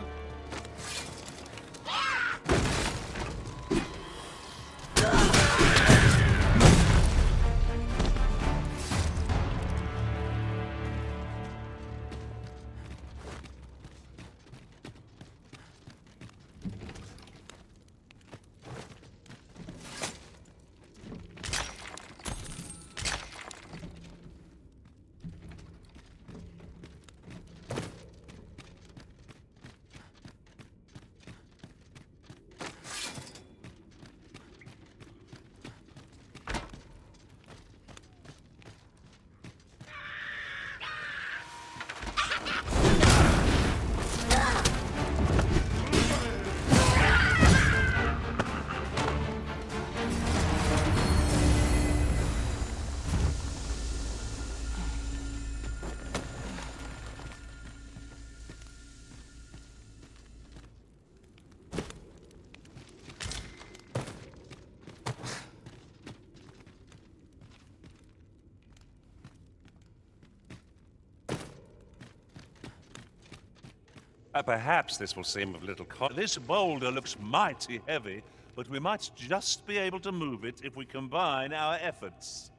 Perhaps this will seem of little This boulder looks mighty heavy, but we might just be able to move it if we combine our efforts.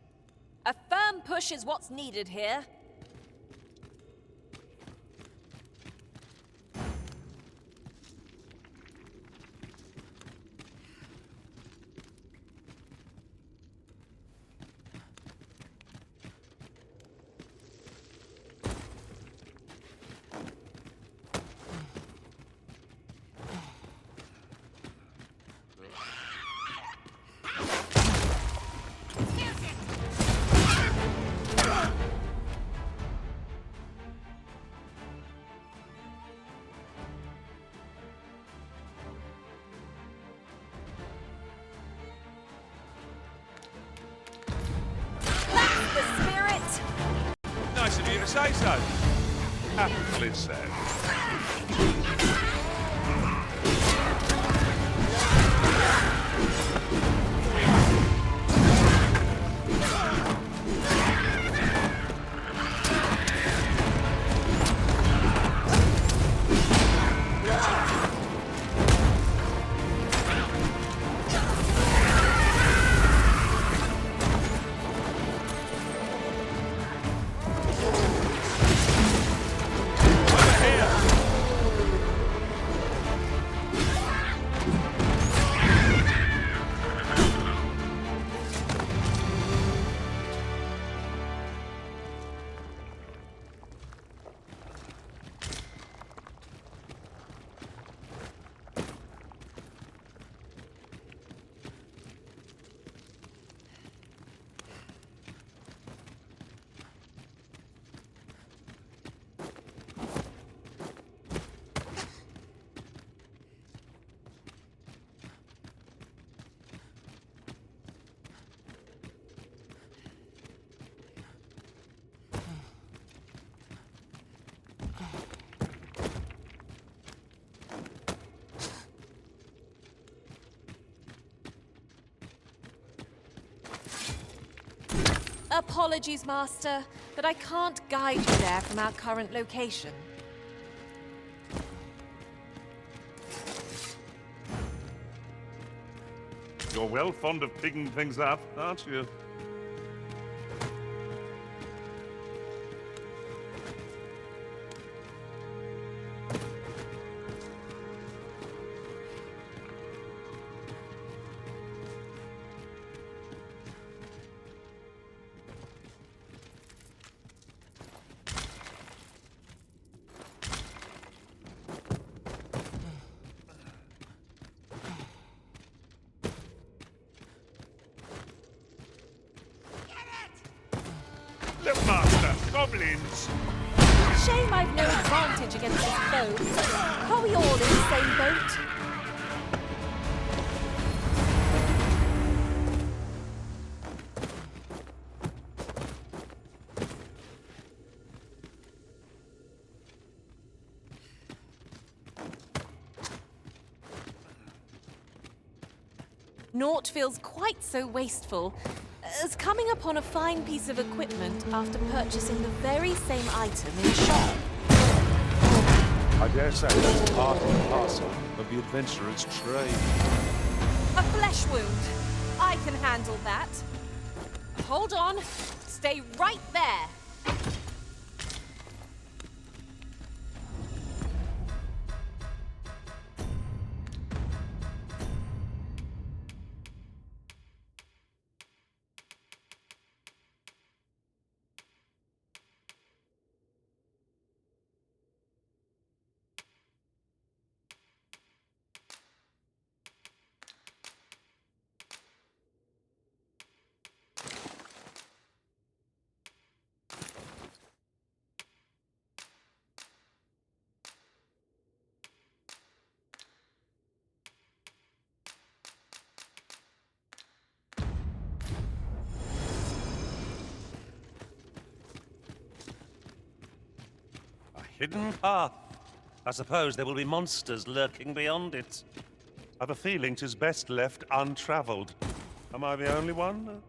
A firm push is what's needed here. Nice of you to say so. Aptly said. Apologies, Master. but I can't guide you there from our current location. You're well fond of picking things up, aren't you? Look, Master! Goblins! Shame I've no advantage against his foes. Are we all in the same boat? Naught feels quite so wasteful as coming upon a fine piece of equipment after purchasing the very same item in a shop. I dare say that's part and parcel of the adventurer's trade. A flesh wound. I can handle that. Hold on. Stay right there. Hidden path. I suppose there will be monsters lurking beyond it. I've a feeling 'tis best left untravelled. Am I the only one?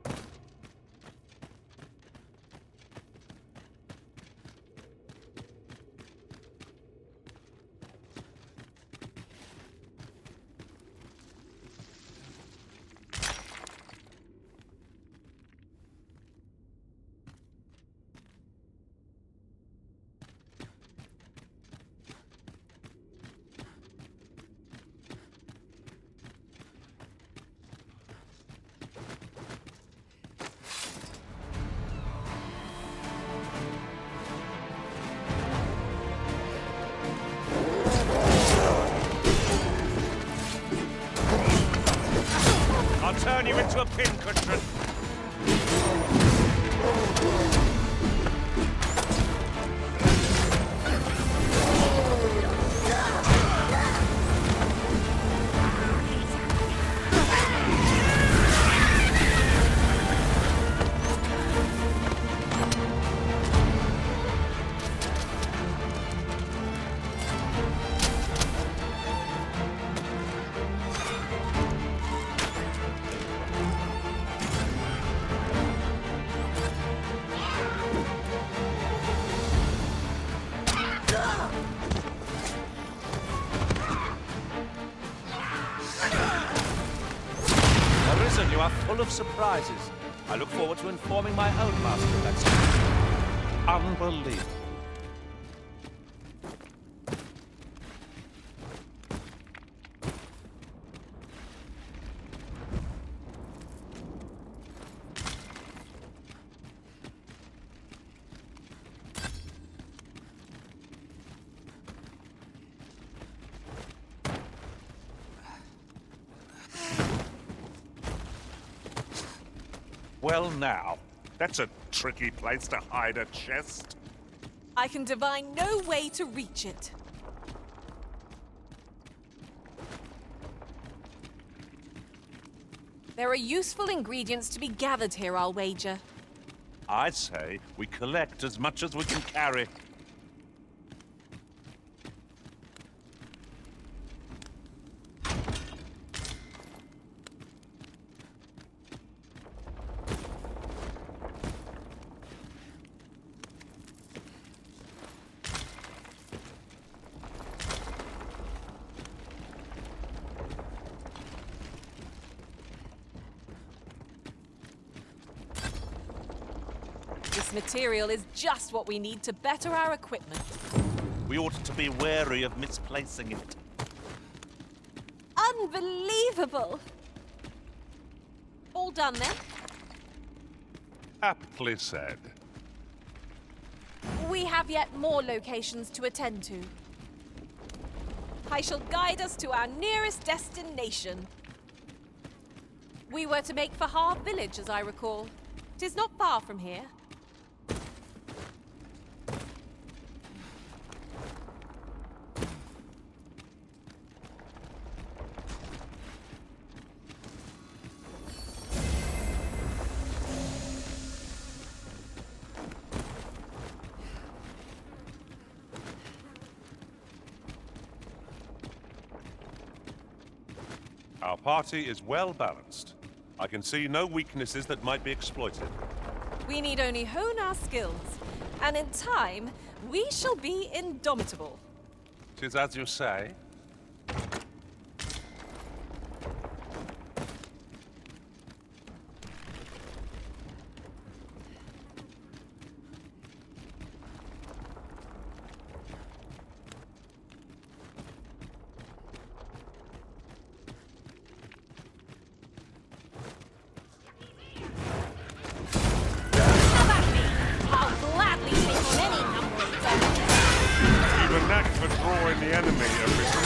I'll turn you into a pincushion. Arisen, you are full of surprises. I look forward to informing my own master of that secret. Unbelievable. Well now, that's a tricky place to hide a chest. I can divine no way to reach it. There are useful ingredients to be gathered here, I'll wager. I'd say we collect as much as we can carry. This material is just what we need to better our equipment. We ought to be wary of misplacing it. Unbelievable! All done then? Aptly said. We have yet more locations to attend to. I shall guide us to our nearest destination. We were to make for Harv Village, as I recall. 'Tis not far from here. Our party is well balanced. I can see no weaknesses that might be exploited. We need only hone our skills, and in time, we shall be indomitable. 'Tis as you say. I'll gladly take on any number of them. You've a knack for drawing the enemy, Arisen.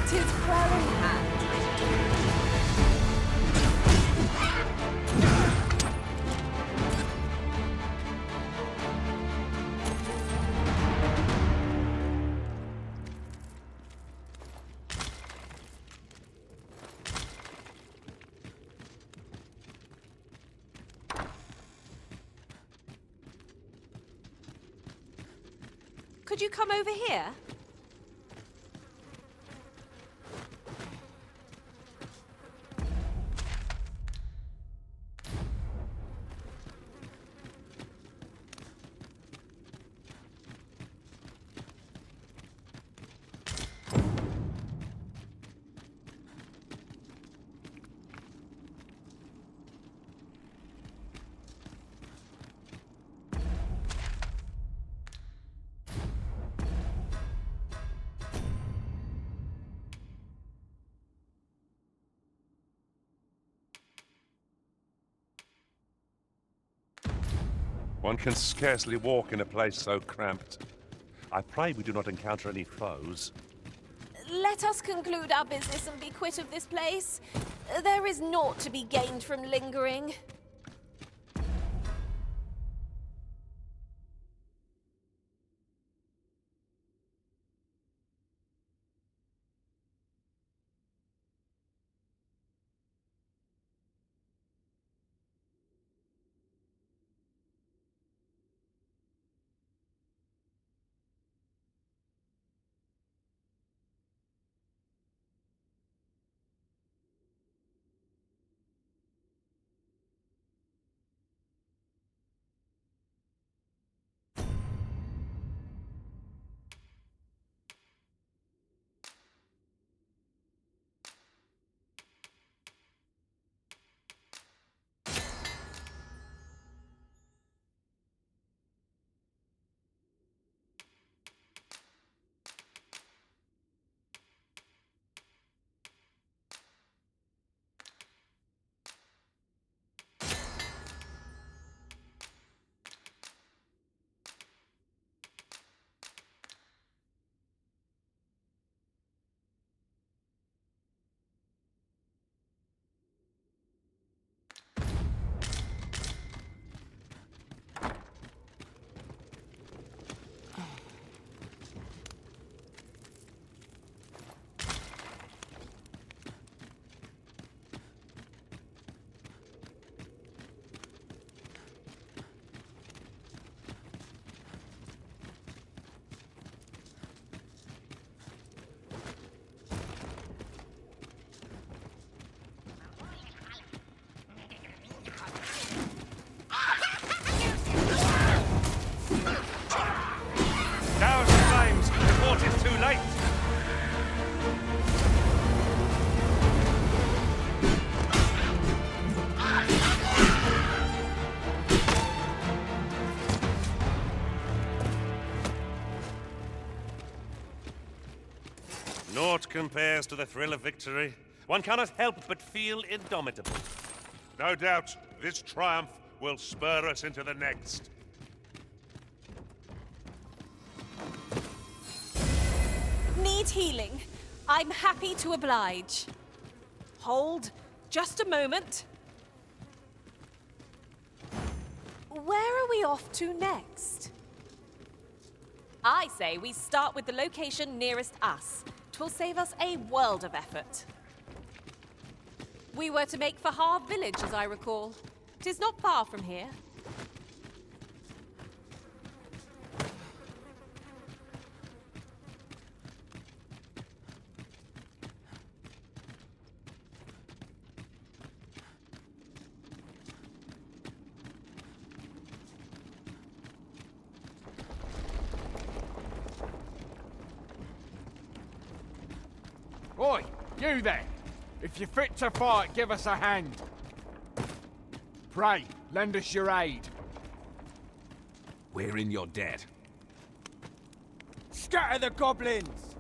Tis well in hand. Could you come over here? One can scarcely walk in a place so cramped. I pray we do not encounter any foes. Let us conclude our business and be quit of this place. There is naught to be gained from lingering. Naught compares to the thrill of victory. One cannot help but feel indomitable. No doubt, this triumph will spur us into the next. Need healing? I'm happy to oblige. Hold, just a moment. Where are we off to next? I say we start with the location nearest us. 'Twill save us a world of effort. We were to make for Harve Village, as I recall. 'Tis not far from here. Oi, you there! If you're fit to fight, give us a hand. Pray, lend us your aid. We're in your debt. Scatter the goblins!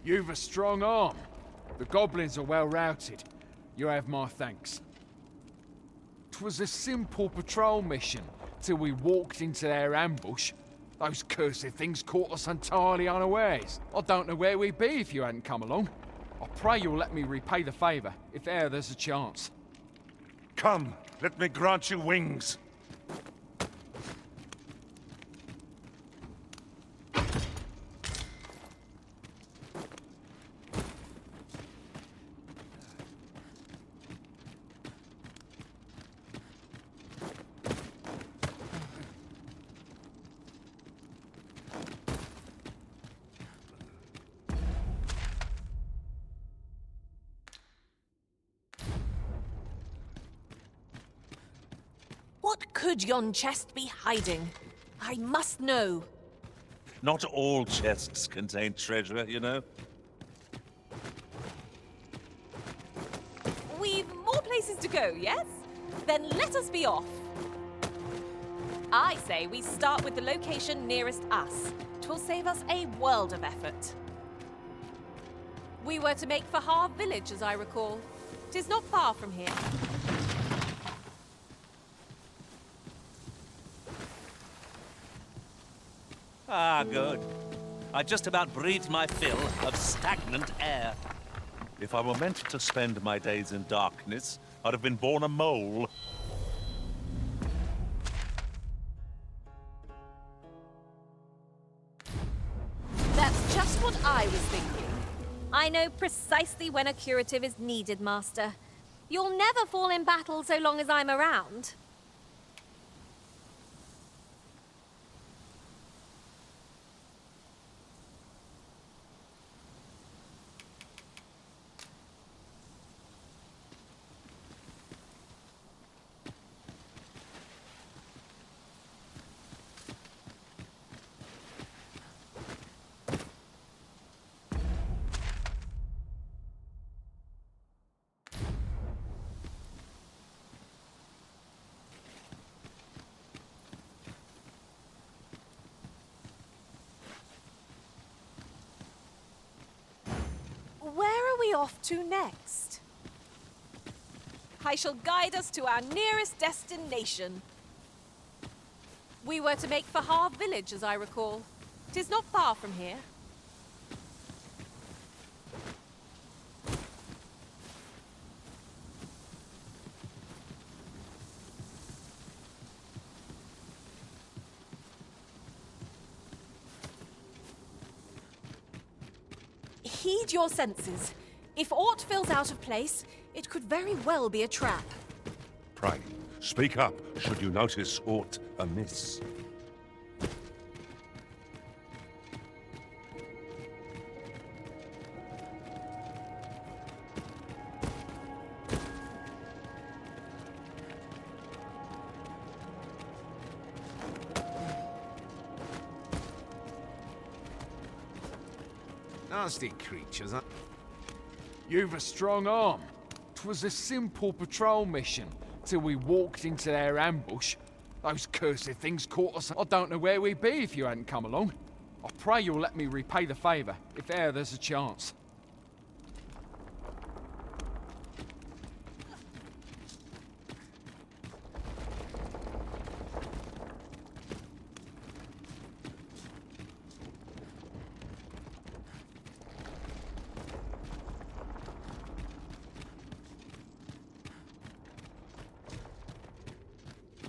You've a strong arm. The goblins are well routed. You have my thanks. 'Twas a simple patrol mission till we walked into their ambush. Those cursed things caught us entirely unawares. I don't know where we'd be if you hadn't come along. I pray you'll let me repay the favour, if e'er there's a chance. Come, let me grant you wings. What could yon chest be hiding? I must know. Not all chests contain treasure, you know. We've more places to go, yes? Then let us be off. I say we start with the location nearest us. 'Twill save us a world of effort. We were to make for Harve Village, as I recall. 'Tis not far from here. Ah, good. I just about breathed my fill of stagnant air. If I were meant to spend my days in darkness, I'd have been born a mole. That's just what I was thinking. I know precisely when a curative is needed, Master. You'll never fall in battle so long as I'm around. Where are we off to next? I shall guide us to our nearest destination. We were to make for Harve Village, as I recall. 'Tis not far from here. Heed your senses. If aught feels out of place, it could very well be a trap. Pray, speak up should you notice aught amiss. Nasty creatures, huh? You've a strong arm. 'Twas a simple patrol mission till we walked into their ambush. Those cursed things caught us. I don't know where we'd be if you hadn't come along. I pray you'll let me repay the favour, if e'er there's a chance.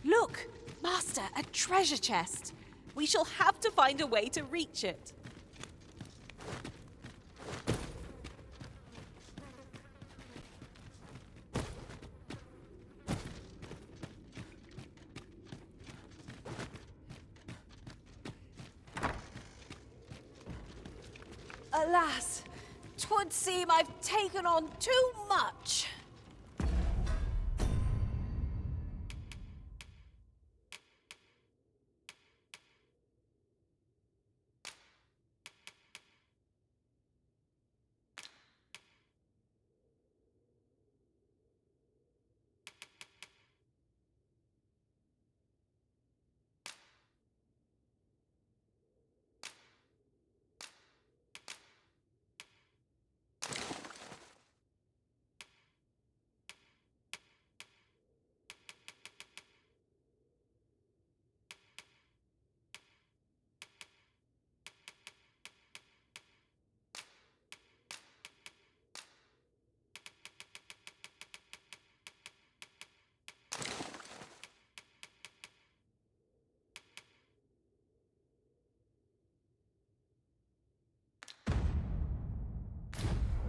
Look! Master, a treasure chest! We shall have to find a way to reach it. Alas, 'twould seem I've taken on too much.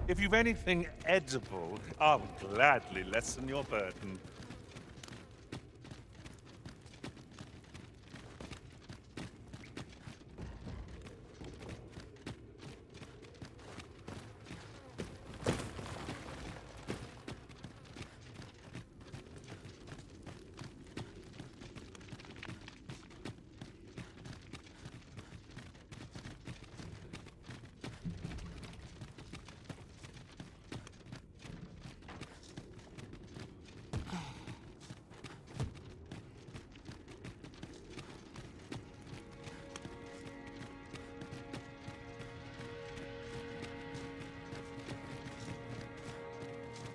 If you've anything edible, I'll gladly lessen your burden.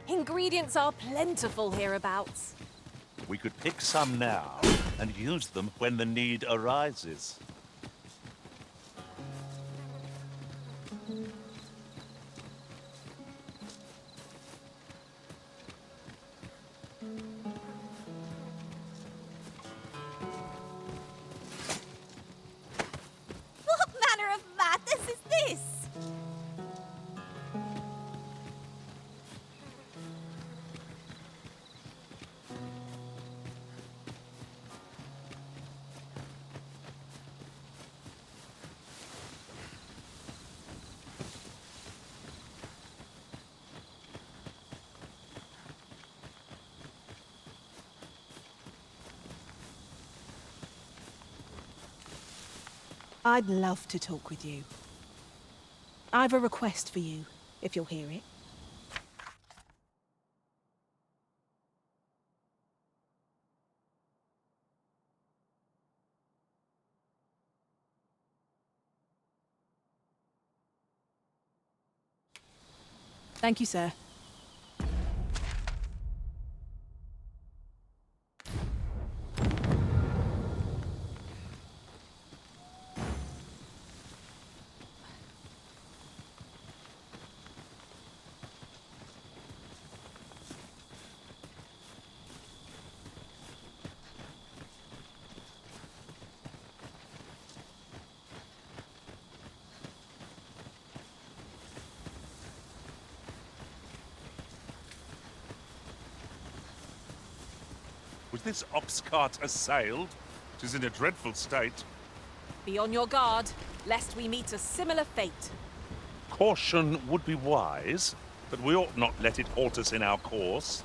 Ingredients are plentiful hereabouts. We could pick some now and use them when the need arises. What manner of madness is this? I'd love to talk with you. I've a request for you, if you'll hear it. Thank you, sir. Was this ox cart assailed? 'Tis in a dreadful state. Be on your guard, lest we meet a similar fate. Caution would be wise, but we ought not let it halt us in our course.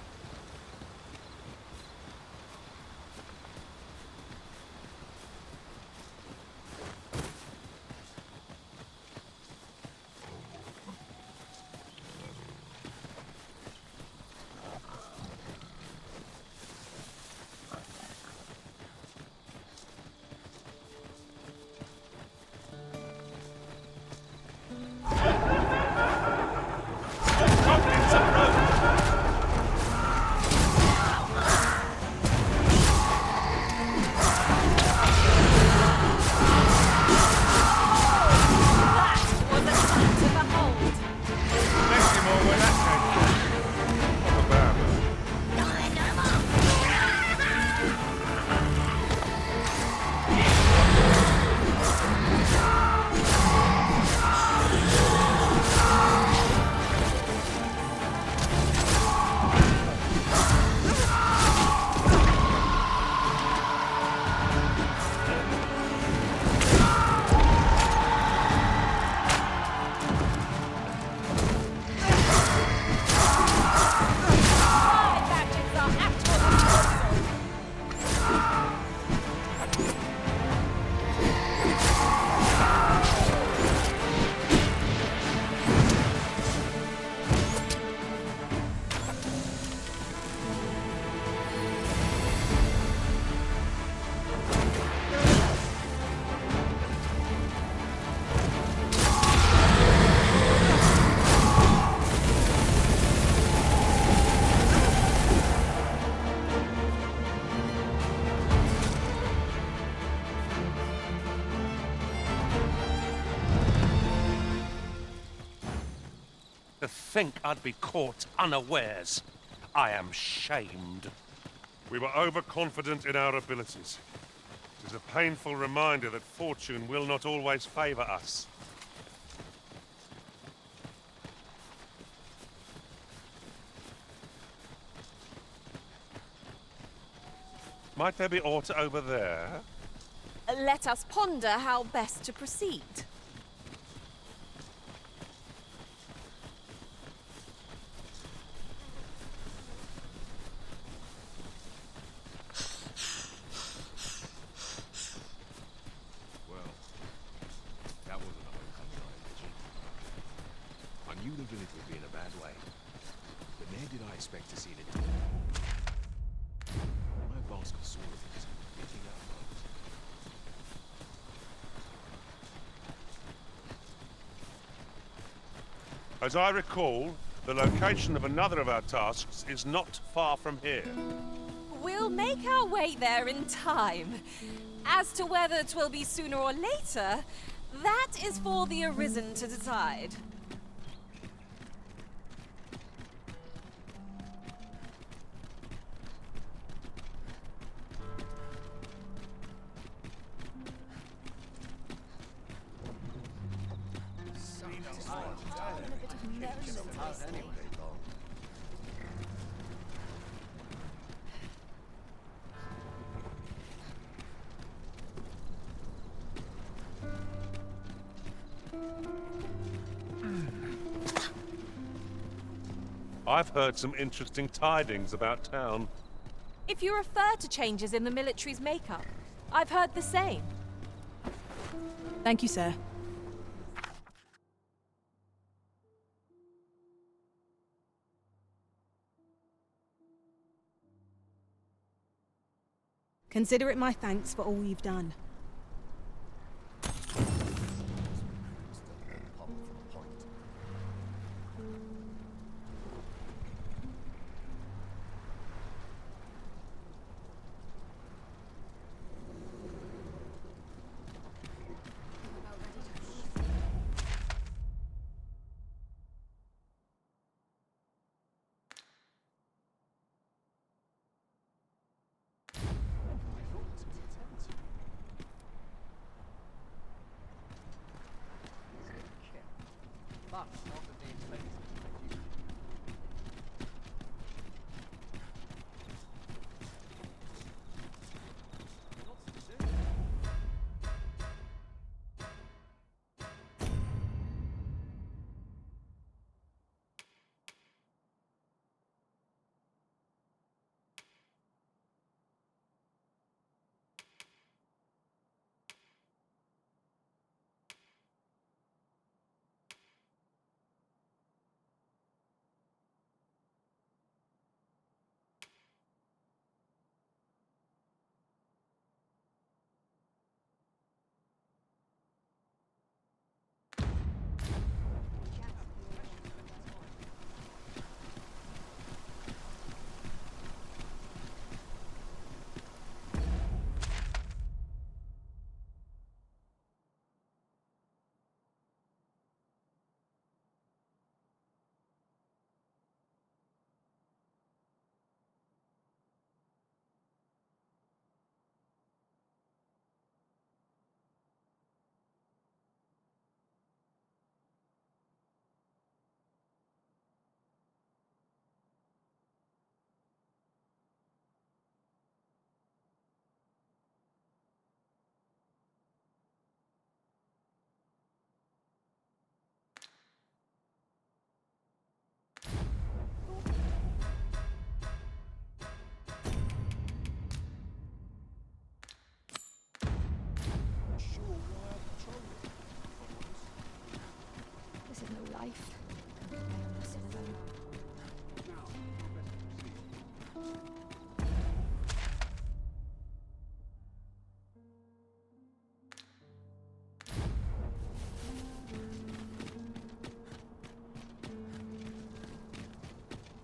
To think I'd be caught unawares. I am shamed. We were overconfident in our abilities. It is a painful reminder that fortune will not always favor us. Might there be aught over there? Let us ponder how best to proceed. Well, that wasn't a homecoming I knew the village would be in a bad way, but never did I expect to see it. My basket sword is picking up. As I recall, the location of another of our tasks is not far from here. We'll make our way there in time. As to whether it will be sooner or later, that is for the Arisen to decide. I've heard some interesting tidings about town. If you refer to changes in the military's makeup, I've heard the same. Thank you, sir. Consider it my thanks for all you've done.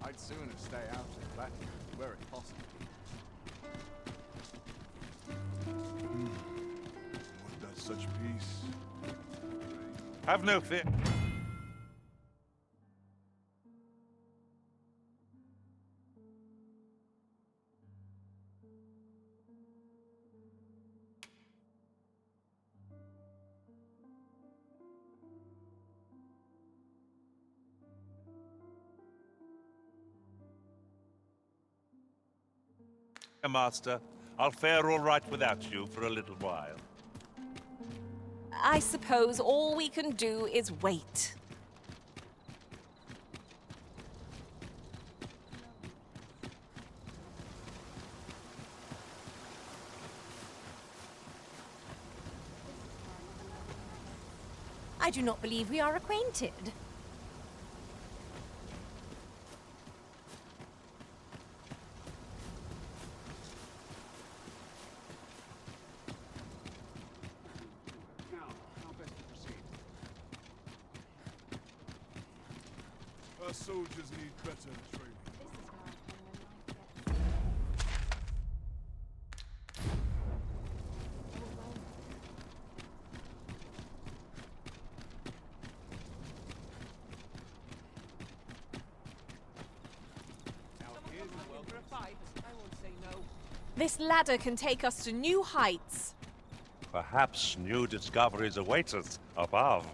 I'd sooner stay out of battle, were it possible. Would that such peace? Have no fear. Master, I'll fare all right without you for a little while. I suppose all we can do is wait. I do not believe we are acquainted. Our soldiers need better training. This ladder can take us to new heights. Perhaps new discoveries await us above.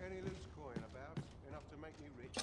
Any loose coin about? Enough to make me rich?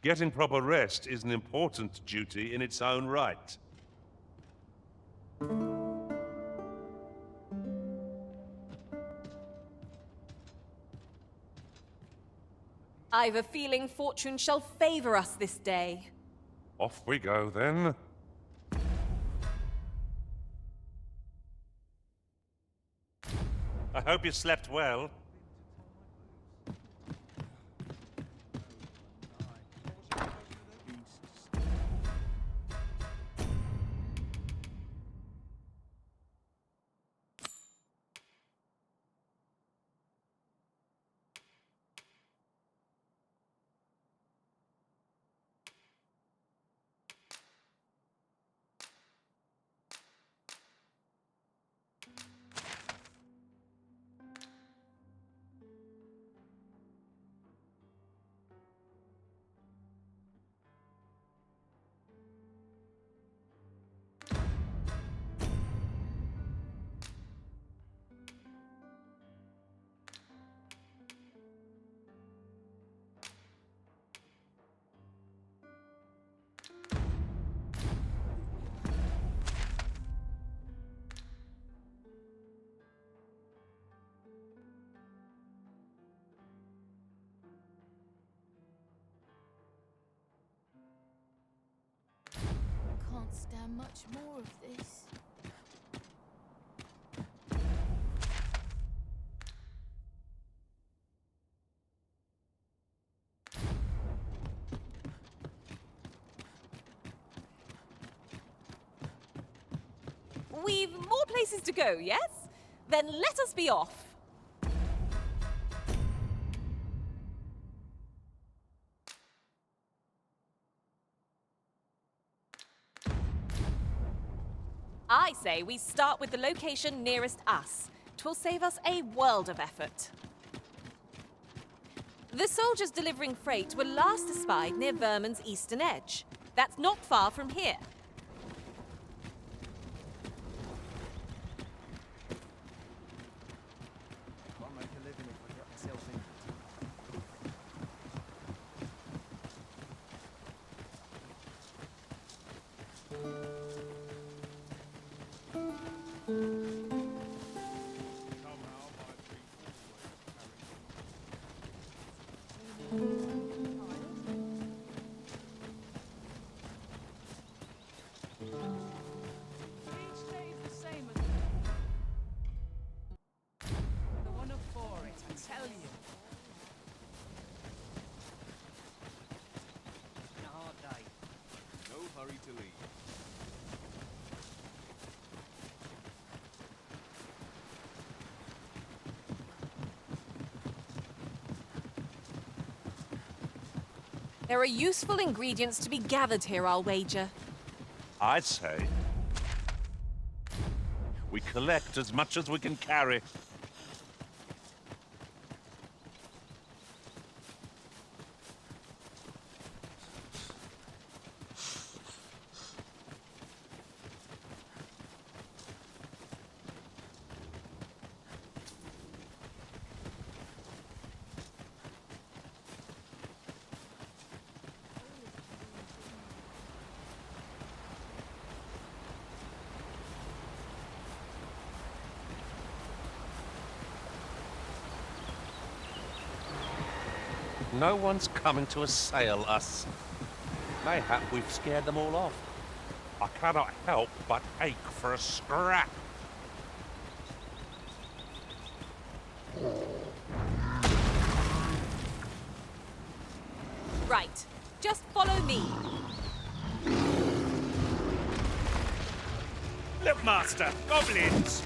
Getting proper rest is an important duty in its own right. I've a feeling fortune shall favor us this day. Off we go, then. I hope you slept well. Can't stand much more of this. We've more places to go, yes? Then let us be off. I say we start with the location nearest us. 'Twill save us a world of effort. The soldiers delivering freight were last espied near Vermin's eastern edge. That's not far from here. There are useful ingredients to be gathered here, I'll wager. I'd say we collect as much as we can carry. No one's coming to assail us. Mayhap we've scared them all off. I cannot help but ache for a scrap. Right. Just follow me. Look, Master! Goblins!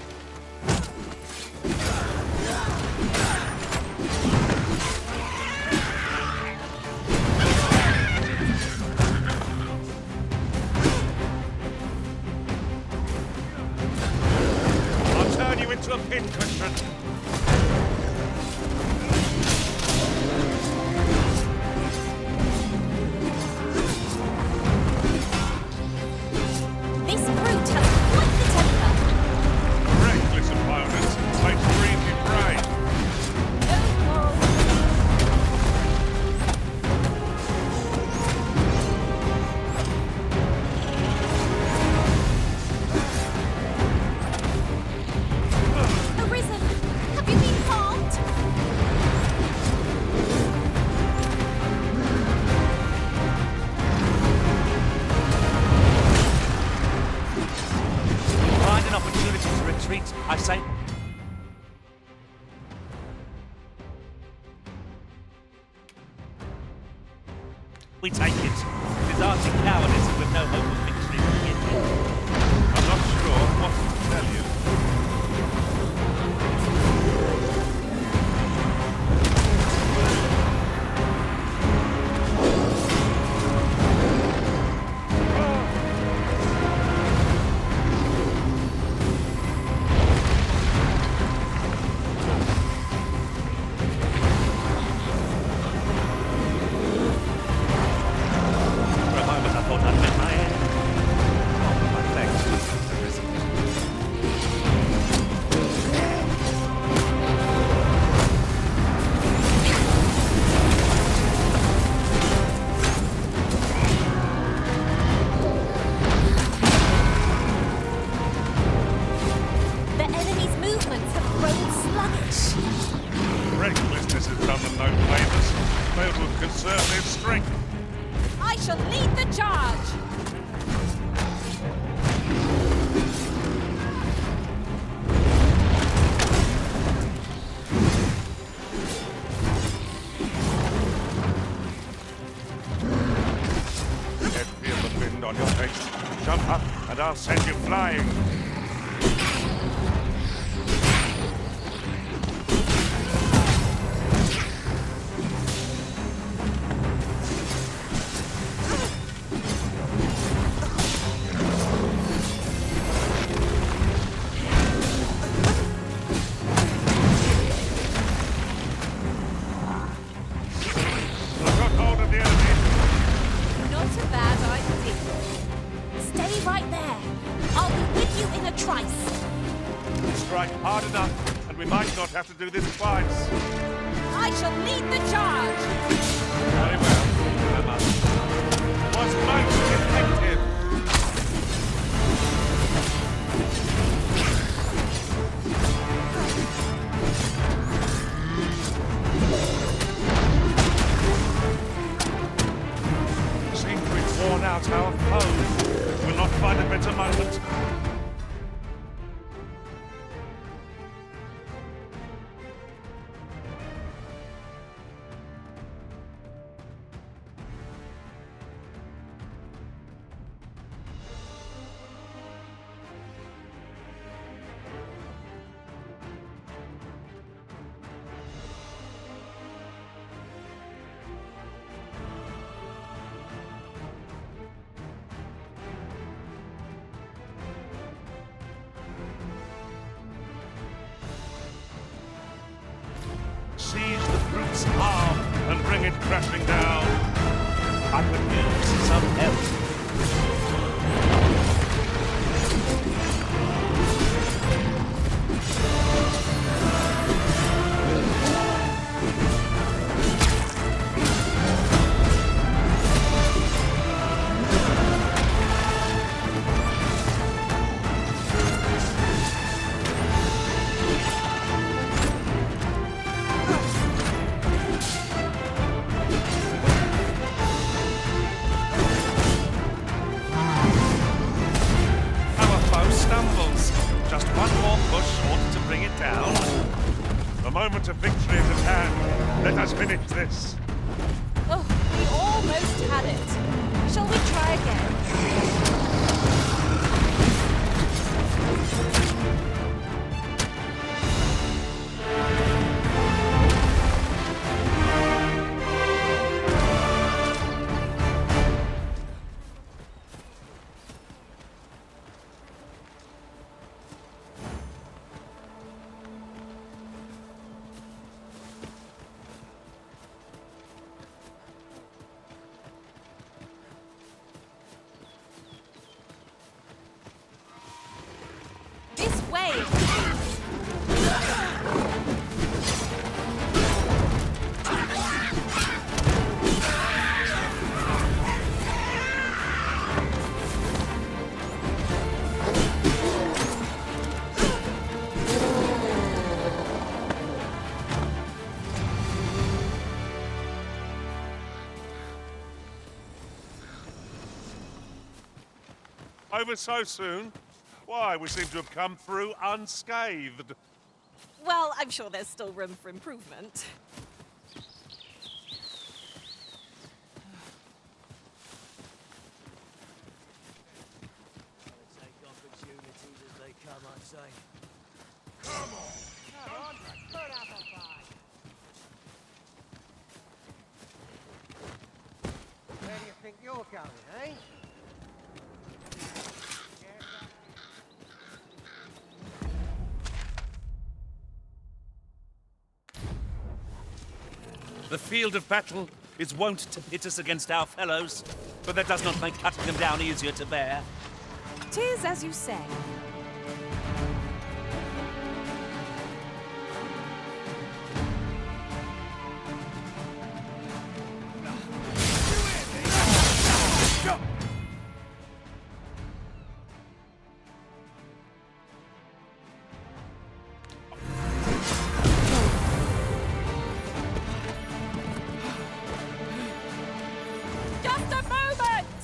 To a pincushion. This brute has quite the temper. Reckless opponents, they breathe in prey. Arisen, have you been harmed? Find an opportunity to retreat, I say. We take it. It is arctic cowardice and with no hope of victory to begin with. I'm not sure what to tell you. Recklessness has done them no favours. Failed to conserve their strength. I shall lead the charge! Get feel the wind on your face. Jump up and I'll send you flying. a bad idea. Stay right there. I'll be with you in a trice. Strike hard enough, and we might not have to do this twice. I shall lead the charge. Very well, Emma. Was might effective? Seem to have worn out our foes. We'll not find a better moment. Seize the fruit's arm and bring it crashing down. I could use some help. Just one more push ought to bring it down. The moment of victory is at hand. Let us finish this. Oh, we almost had it. Shall we try again? This way! Over so soon? Why, we seem to have come through unscathed. Well, I'm sure there's still room for improvement. Take opportunities as they come, I say. Come on! Come on, put up a fight! Where do you think you're going, eh? The field of battle is wont to pit us against our fellows, but that does not make cutting them down easier to bear. 'Tis as you say. Just a moment!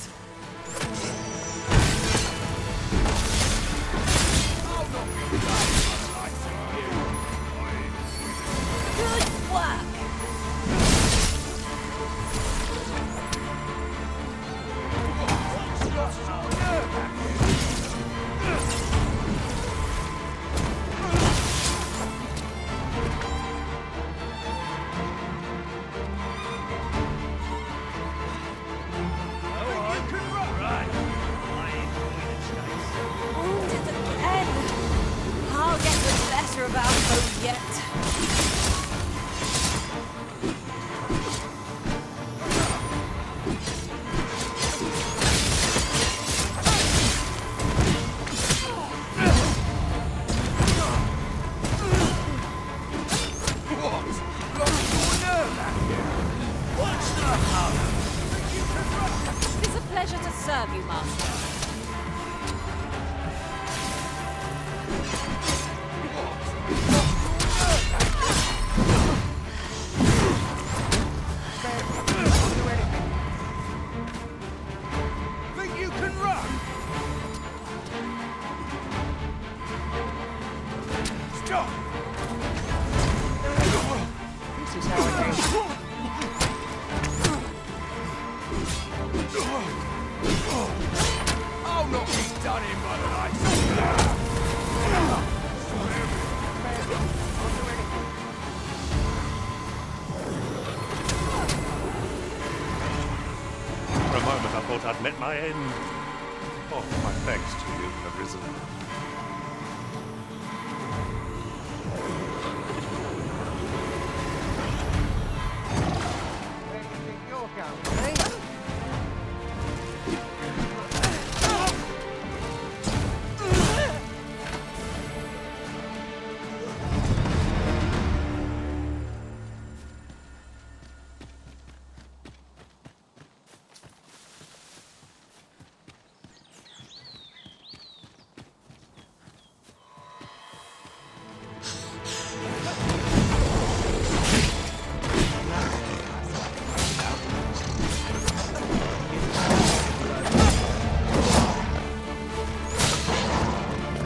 Good work! serve you, Master. Think you can run? Stop! This is how I came. I'll not be done in by the night. For a moment I thought I'd met my end. Oh, my thanks to you, Arisen. Where do you think you're going, eh?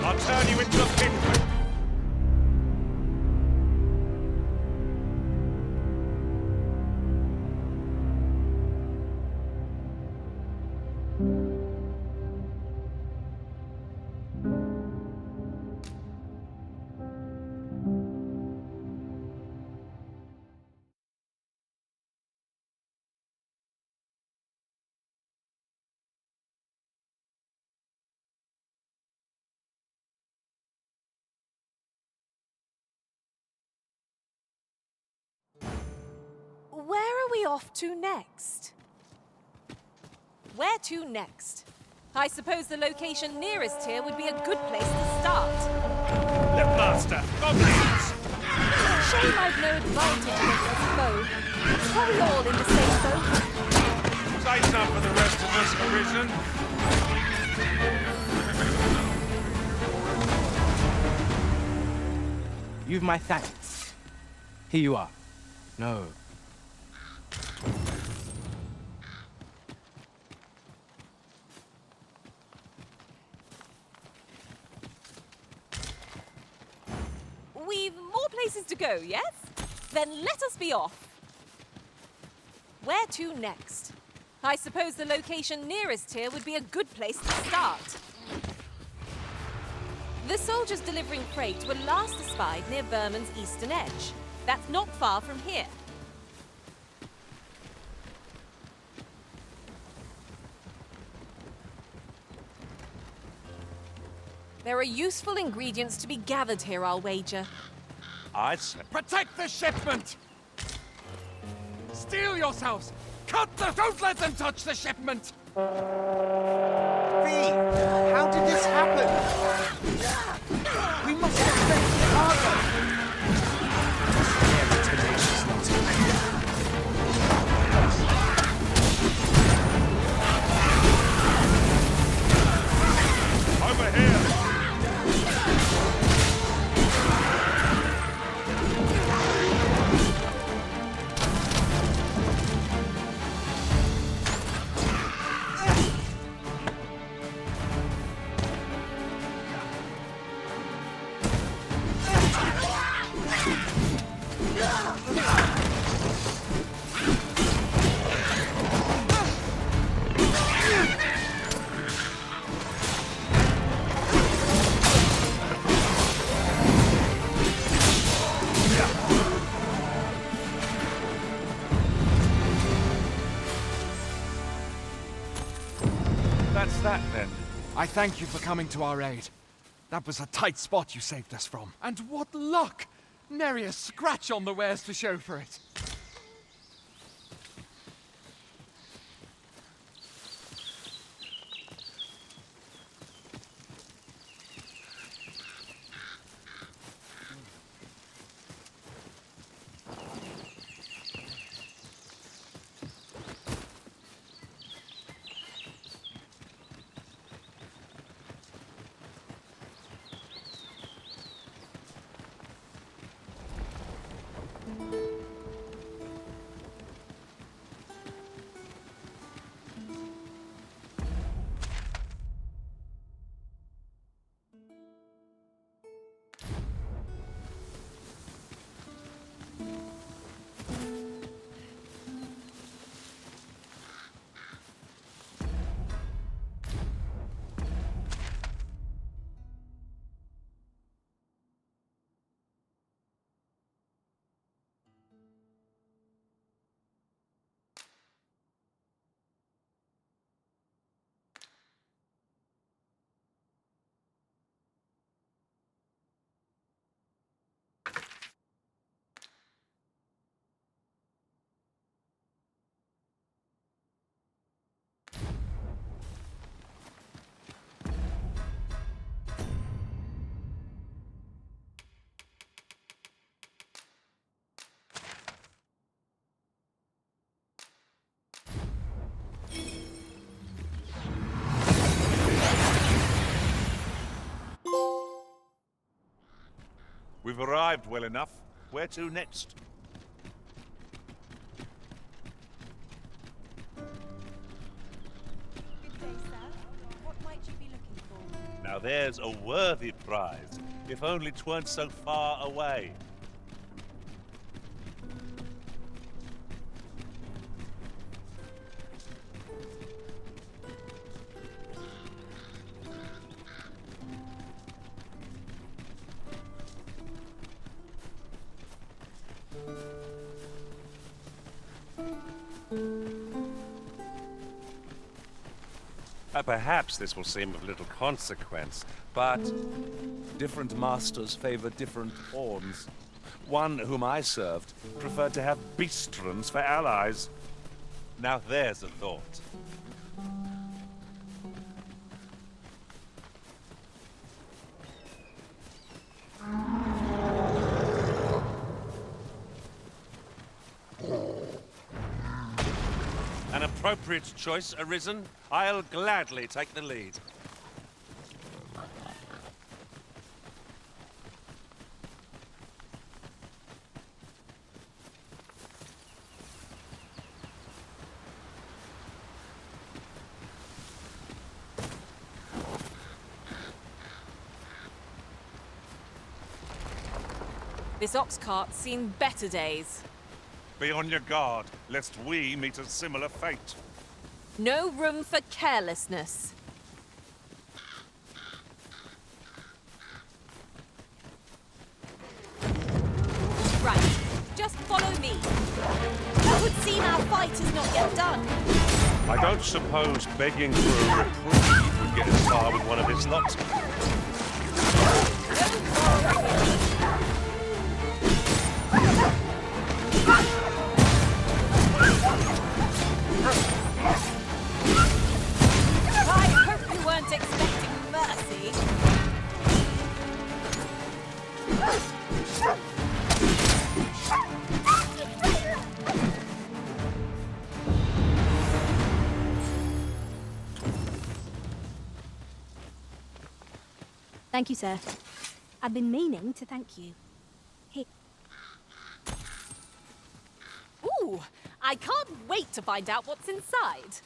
I'll turn you into a pinprick. Where are we off to next? Where to next? I suppose the location nearest here would be a good place to start. Look, Master, goblins! Shame I've no advantage against this foe. Are we all in the same boat? Say something for the rest of us, Arisen. You've my thanks. Here you are. No. We've more places to go, yes? Then let us be off. Where to next? I suppose the location nearest here would be a good place to start. The soldiers delivering freight were last espied near Vermin's eastern edge. That's not far from here. There are useful ingredients to be gathered here, I'll wager. I say, Protect the shipment! Steel yourselves! Cut the... Don't let them touch the shipment! V, how did this happen? We must get back to the cargo. Tenacious Over here! That's that, then. I thank you for coming to our aid. That was a tight spot you saved us from. And what luck! Nary a scratch on the wares to show for it. We've arrived well enough. Where to next? Good day, sir. What might you be looking for? Now there's a worthy prize, if only 'tweren't so far away. Perhaps this will seem of little consequence, but different masters favor different pawns. One whom I served preferred to have beastrons for allies. Now there's a thought. An appropriate choice, Arisen. I'll gladly take the lead. This ox cart's seen better days. Be on your guard, lest we meet a similar fate. No room for carelessness. Right, just follow me. It would seem our fight is not yet done. I don't suppose begging for a reprieve would get as far with one of his lot. I hope you weren't expecting mercy. Thank you, sir. I've been meaning to thank you. Here. Ooh, I can't wait to find out what's inside.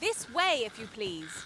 This way, if you please.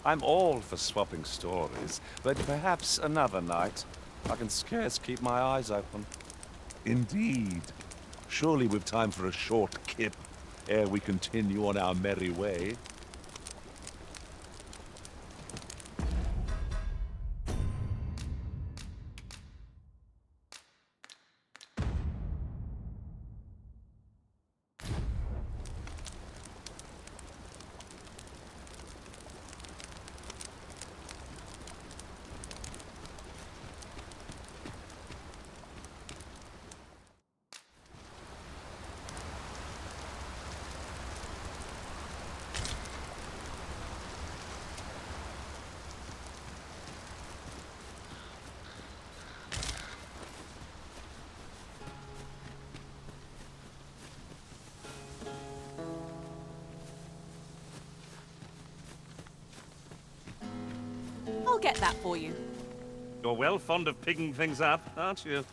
I'm all for swapping stories, but perhaps another night. I can scarce keep my eyes open. Indeed. Surely we've time for a short kip ere we continue on our merry way. I'll get that for you. You're well fond of picking things up, aren't you?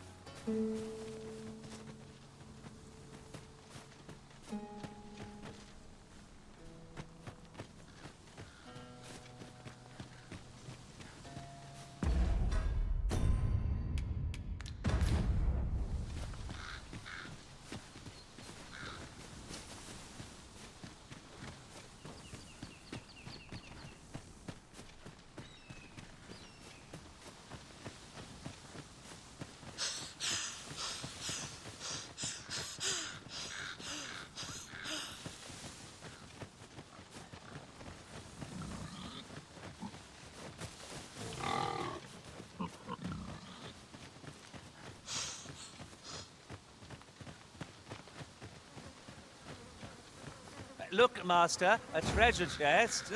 Look, Master, a treasure chest.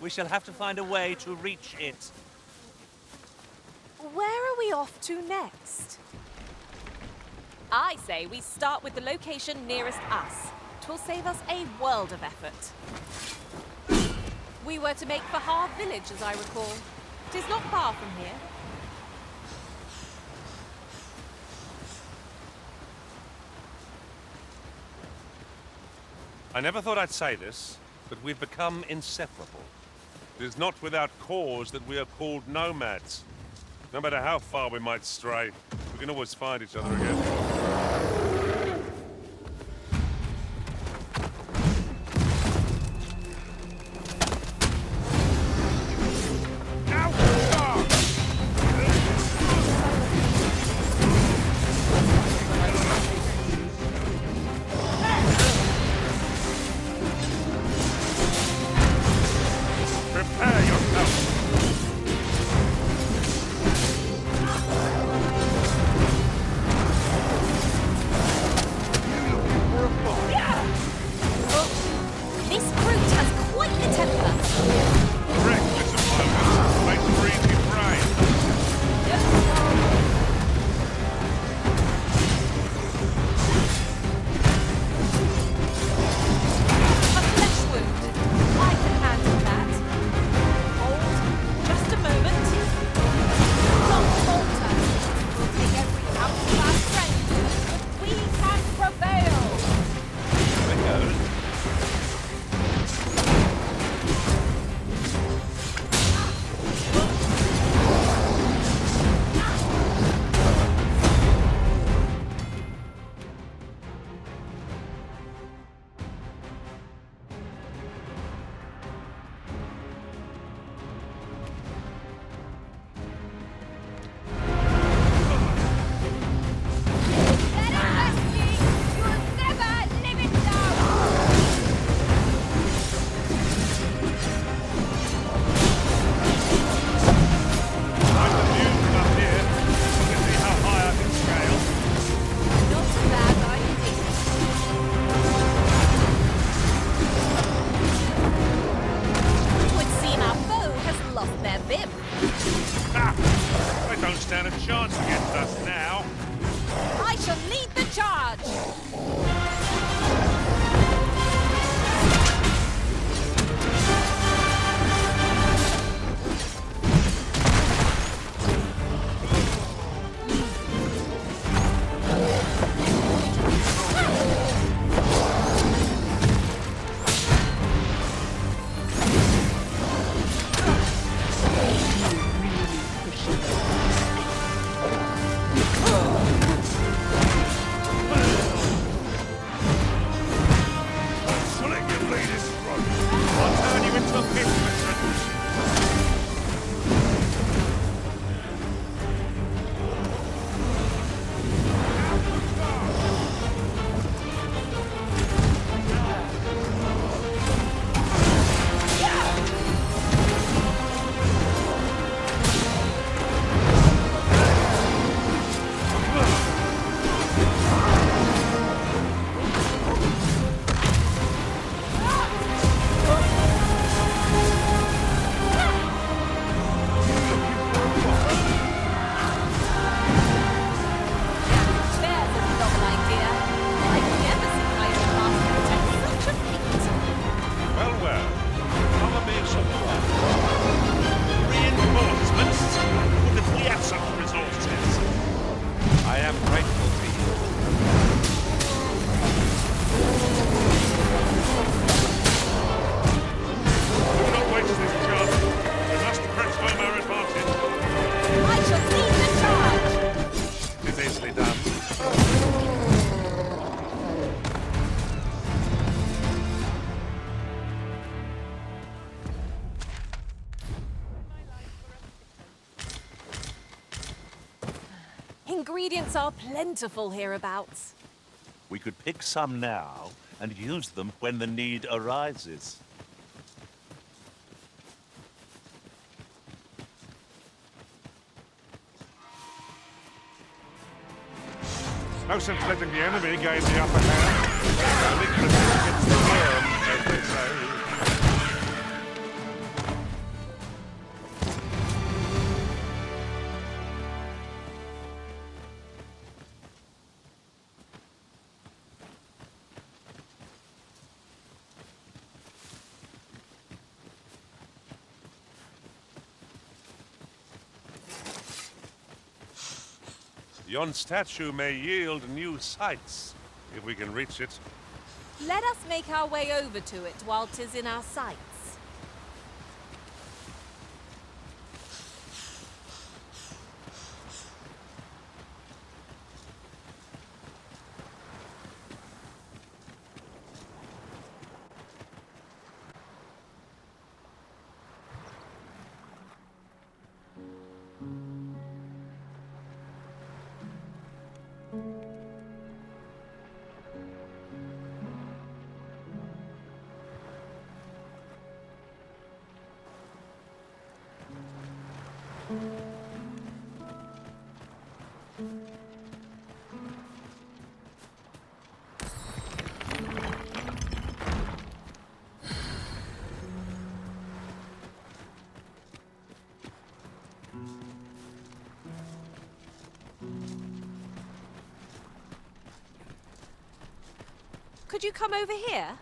We shall have to find a way to reach it. Where are we off to next? I say we start with the location nearest us. 'Twill save us a world of effort. We were to make for Har village, as I recall. 'Tis not far from here. I never thought I'd say this, but we've become inseparable. It is not without cause that we are called nomads. No matter how far we might stray, we can always find each other again. Ingredients are plentiful hereabouts. We could pick some now and use them when the need arises. No sense letting the enemy gain the upper hand. Weakness gets the worm, as they say. Yon statue may yield new sights, if we can reach it. Let us make our way over to it while 'tis in our sights. Could you come over here?